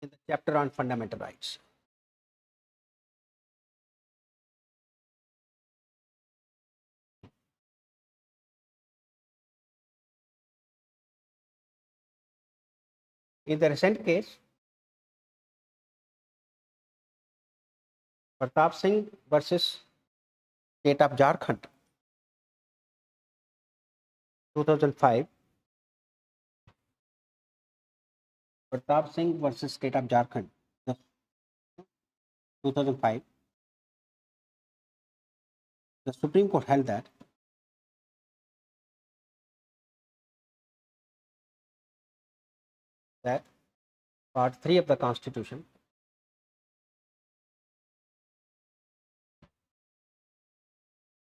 in the chapter on fundamental rights. In the recent case, Pratap Singh versus State of Jharkhand, 2005. Pratap Singh versus State of Jharkhand, 2005. The Supreme Court held that Part 3 of the Constitution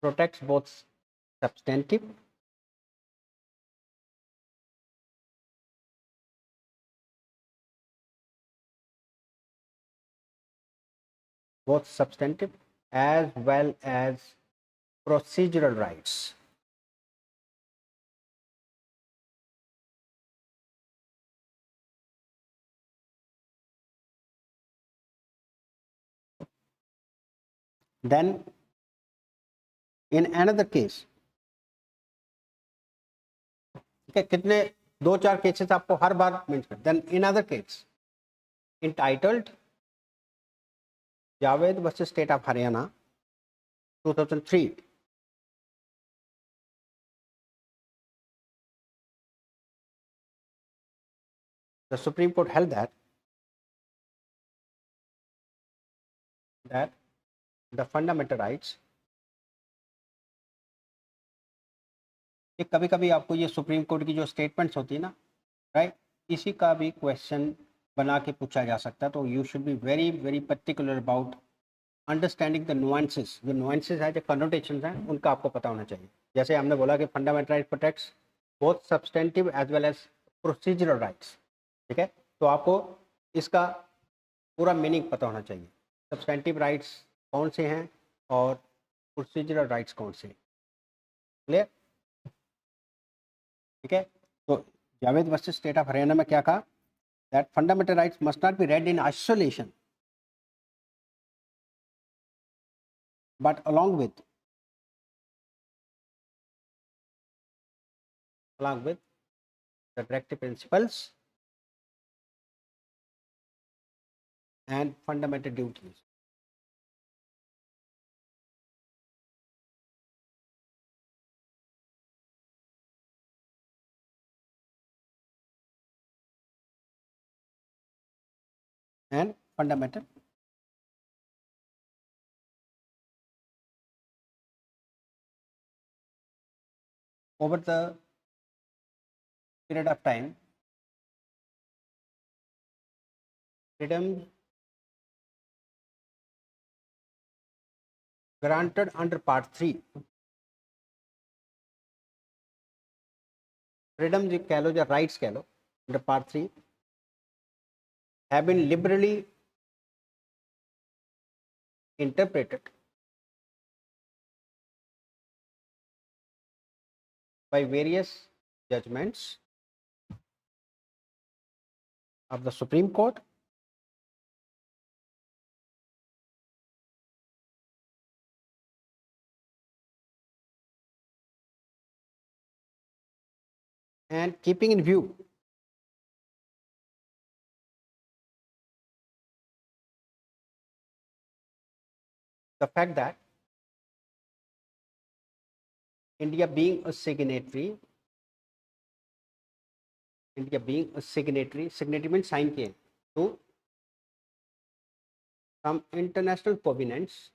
protects both substantive as well as procedural rights. Then, in another case, ठीक है, कितने 2-4 cases आपको हर बार mention. Then in other case entitled Javed versus State of Haryana, 2003. The Supreme Court held that the fundamental rights, ये कभी कभी आपको ये सुप्रीम कोर्ट की जो स्टेटमेंट्स होती है ना, राइट, इसी का भी क्वेश्चन बना के पूछा जा सकता है. तो you should be very very particular about understanding the nuances. जो नुआंसेस है, जो कनोटेशंस हैं, उनका आपको पता होना चाहिए. जैसे हमने बोला कि fundamental right protects both substantive as well as procedural rights. ठीक है, तो आपको इसका पूरा मीनिंग पता होना चाहिए. सब्सटेंटिव राइट्स कौन से हैं और प्रोसीजरल राइट्स कौन से हैं. क्लियर? ठीक है, तो Javed versus state of Haryana में क्या कहा, that fundamental rights must not be red in isolation but along with the directive principles and fundamental duties. And fundamental over the period of time, freedom granted under part 3, freedom जो कह लो या rights कह लो under part 3 have been liberally interpreted by various judgments of the Supreme Court. And keeping in view the fact that India being a signatory, signatory means sign किए to some international covenants.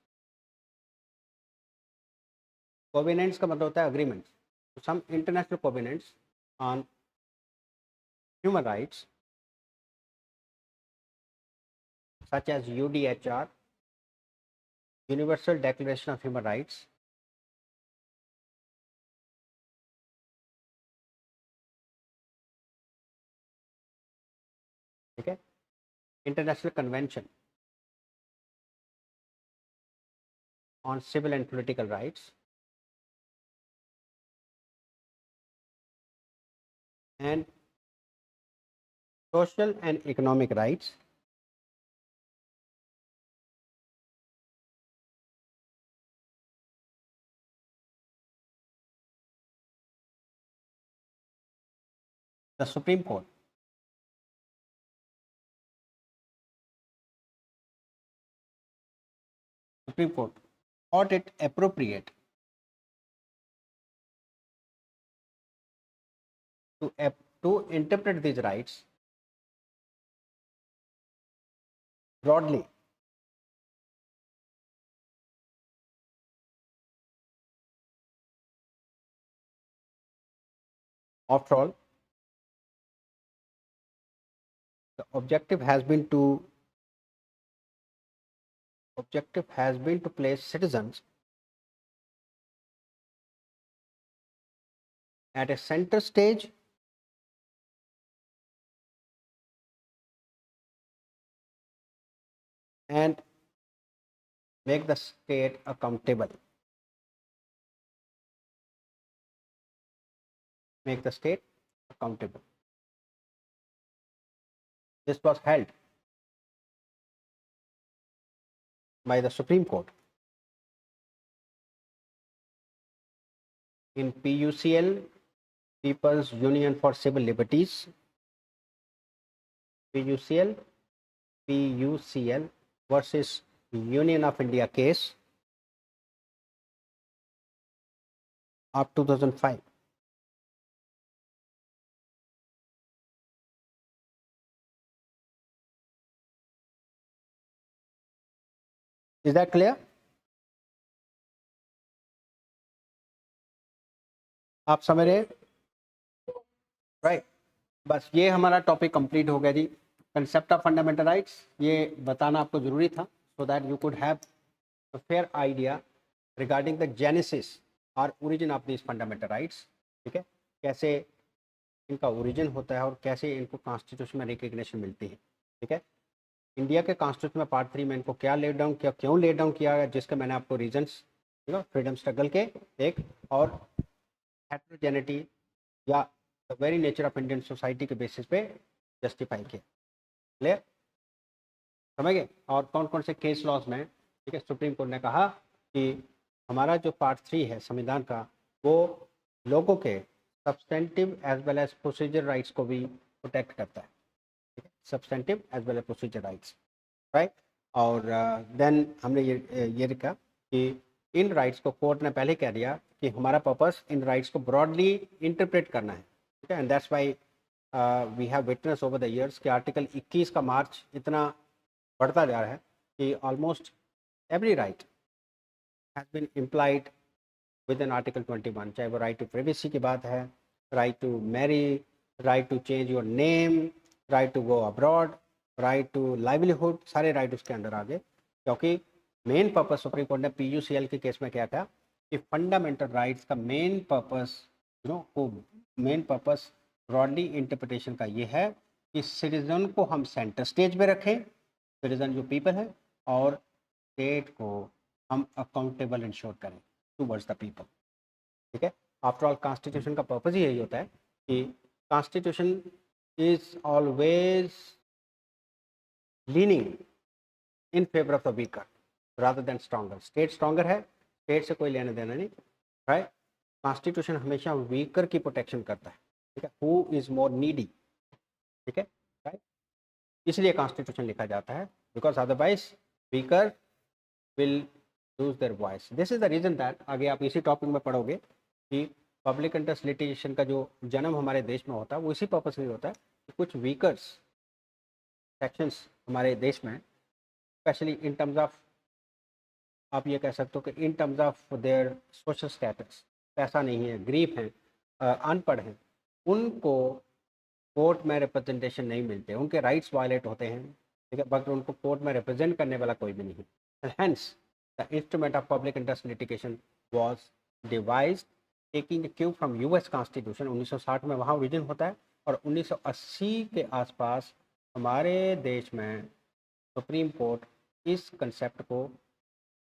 Covenants का मतलब होता है agreements. So some international covenants on human rights, such as UDHR, Universal Declaration of Human Rights, okay, International Convention on Civil and Political Rights, and Social and Economic Rights, the Supreme Court thought it appropriate to interpret these rights broadly after all. The objective has been to place citizens at a center stage and make the state accountable. Make the state accountable. This was held by the Supreme Court in PUCL, People's Union for Civil Liberties, PUCL versus Union of India case of 2005. Is that clear? आप समझ रहे? Right, बस ये हमारा topic complete हो गया जी. Concept of fundamental rights ये बताना आपको जरूरी था, so that you could have a fair idea regarding the genesis और origin of this fundamental rights. ठीक है, कैसे इनका ओरिजिन होता है और कैसे इनको कॉन्स्टिट्यूशन में रिकग्निशन मिलती है. ठीक है, इंडिया के कॉन्स्टिट्यूशन में पार्ट 3 में इनको क्या ले डाउन किया, क्यों ले डाउन किया गया, जिसके मैंने आपको रीजंस फ्रीडम स्ट्रगल के एक और हेटेरोजेनिटी या the very nature of Indian society के बेसिस पे जस्टिफाई किया. क्लियर, समझ गए? और कौन कौन से केस लॉज में, ठीक है, सुप्रीम कोर्ट ने कहा कि हमारा जो पार्ट 3 है संविधान का वो लोगों के substantive as well as procedure rights को भी प्रोटेक्ट करता है. ठीक है, substantive as well as procedure rights, right. और देन हमने ये लिखा कि इन राइट्स को कोर्ट ने पहले कह दिया कि हमारा पर्पस इन राइट्स को ब्रॉडली इंटरप्रेट करना है. ठीक है, and that's why we have witness over the years कि आर्टिकल 21 का मार्च इतना बढ़ता जा रहा है कि almost every right has been implied within article 21, चाहे वो राइट टू प्राइवेसी की बात है, right to marry, right to change your name, right to go abroad, right to livelihood, सारे राइट उसके अंदर आ गए. क्योंकि मेन पर्पस सुप्रीम कोर्ट ने PUCL के केस में क्या था कि फंडामेंटल राइट्स का main purpose main purpose broadly interpretation का ये है कि सिटीजन को हम सेंटर स्टेज पे रखें, सिटीजन जो पीपल है, और स्टेट को हम अकाउंटेबल इंश्योर करें टूवर्ड्स द पीपल. ठीक है, आफ्टर ऑल कॉन्स्टिट्यूशन का पर्पस ही यही होता है कि constitution is always leaning in favour of the weaker rather than stronger. State stronger है, स्टेट से कोई लेना देना नहीं, राइट। कॉन्स्टिट्यूशन हमेशा वीकर की प्रोटेक्शन करता है, ठीक है, हु इज मोर नीडी, ठीक है, राइट। इसलिए कॉन्स्टिट्यूशन लिखा जाता है, because otherwise weaker will lose their voice. This is the reason that, आगे आप इसी टॉपिक में पढ़ोगे कि पब्लिक इंटरेस्ट लिटिगेशन का जो जन्म हमारे देश में होता है वो इसी पर्पज से होता है कि कुछ वीकर्स सेक्शंस हमारे देश में, स्पेशली इन टर्म्स ऑफ, आप ये कह सकते हो कि in terms of their social status, पैसा नहीं है, गरीब हैं, अनपढ़ हैं, उनको कोर्ट में रिप्रेजेंटेशन नहीं मिलते, उनके राइट्स वायलेट होते हैं, ठीक है, बट उनको कोर्ट में रिप्रेजेंट करने वाला कोई भी नहीं है। Hence the instrument of public interest litigation was devised taking Q from US constitution. 1960 में वहाँ ओरिजिन होता है, और 1980 के आसपास हमारे देश में सुप्रीम कोर्ट इस कंसेप्ट को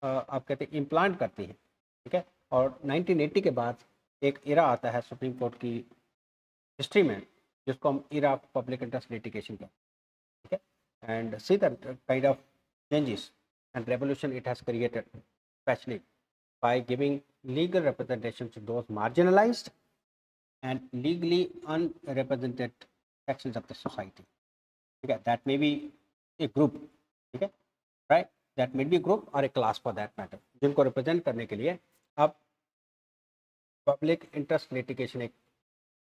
आप कहते हैं इम्प्लांट करती है, ठीक है। और 1980 के बाद एक इरा आता है सुप्रीम कोर्ट की हिस्ट्री में, जिसको हम era of public interest litigation कहते हैं, ठीक है। And see the kind of changes and revolution it has created, specially by giving legal representation to those marginalized and legally unrepresented sections of the society. Okay, that may be a group, okay, right? That may be a group or a class for that matter, जिनको represent करने के लिए अब public interest litigation एक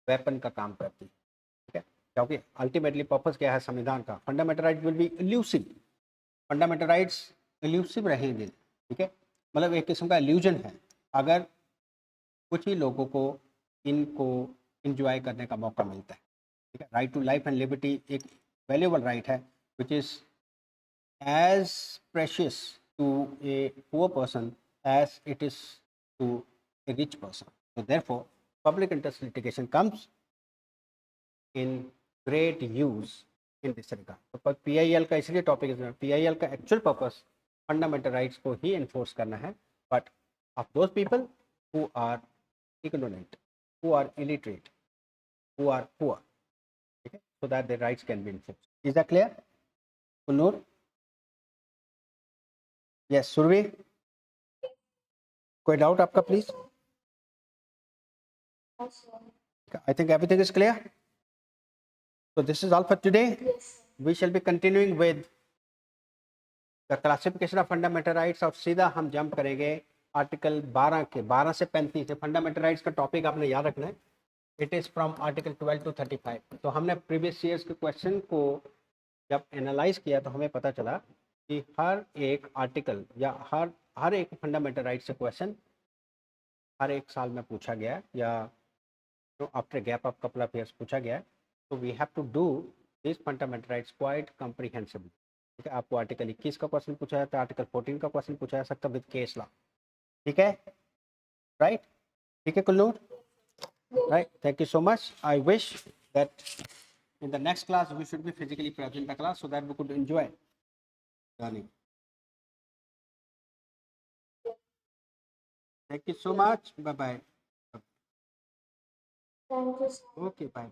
weapon का काम करती है, ठीक है, क्योंकि अल्टीमेटली पर्पस क्या है संविधान का, fundamental rights will be elusive, fundamental rights elusive रहेंगे, ठीक है, मतलब एक किस्म का इल्यूजन है। अगर कुछ ही लोगों को इनको इंजॉय करने का मौका मिलता है, ठीक है। Right to life and liberty एक वैल्यूएबल राइट है, which is as precious to a poor person as it is to a rich person. So therefore public interest litigation comes in great use in this regard. तो PIL का इसलिए topic, PIL का actual purpose fundamental rights को ही enforce करना है, but of those people who are ignorant, who are illiterate, who are poor, okay, so that their rights can be enforced. Is that clear? Kunur? Yes, Survi? कोई doubt आपका please? Also, I think everything is clear. So this is all for today. yes. We shall be continuing with the classification of fundamental rights, और सीधा हम jump करेंगे article 12 के 12 से 35 है। Fundamental rights का टॉपिक आपने याद रखना है, it is from article 12 to 35। तो हमने प्रीवियस ईयर्स के क्वेश्चन को जब एनालाइज किया तो हमें पता चला कि हर एक आर्टिकल या हर एक फंडामेंटल राइट से क्वेश्चन हर एक साल में पूछा गया, या after gap of couple of years पूछा गया। तो we have to do this fundamental rights quite comprehensively, ठीक है। आपको आर्टिकल 21 का क्वेश्चन पूछा जाता है, आर्टिकल 14 का क्वेश्चन पूछा जा सकता है विद केस लॉ, ठीक है, राइट, ठीक है कुल्लूर, right. Thank you so much. I wish that in the next class we should be physically present in the class so that we could enjoy learning. Thank you so much. Bye bye. Thank you, sir. Okay, bye.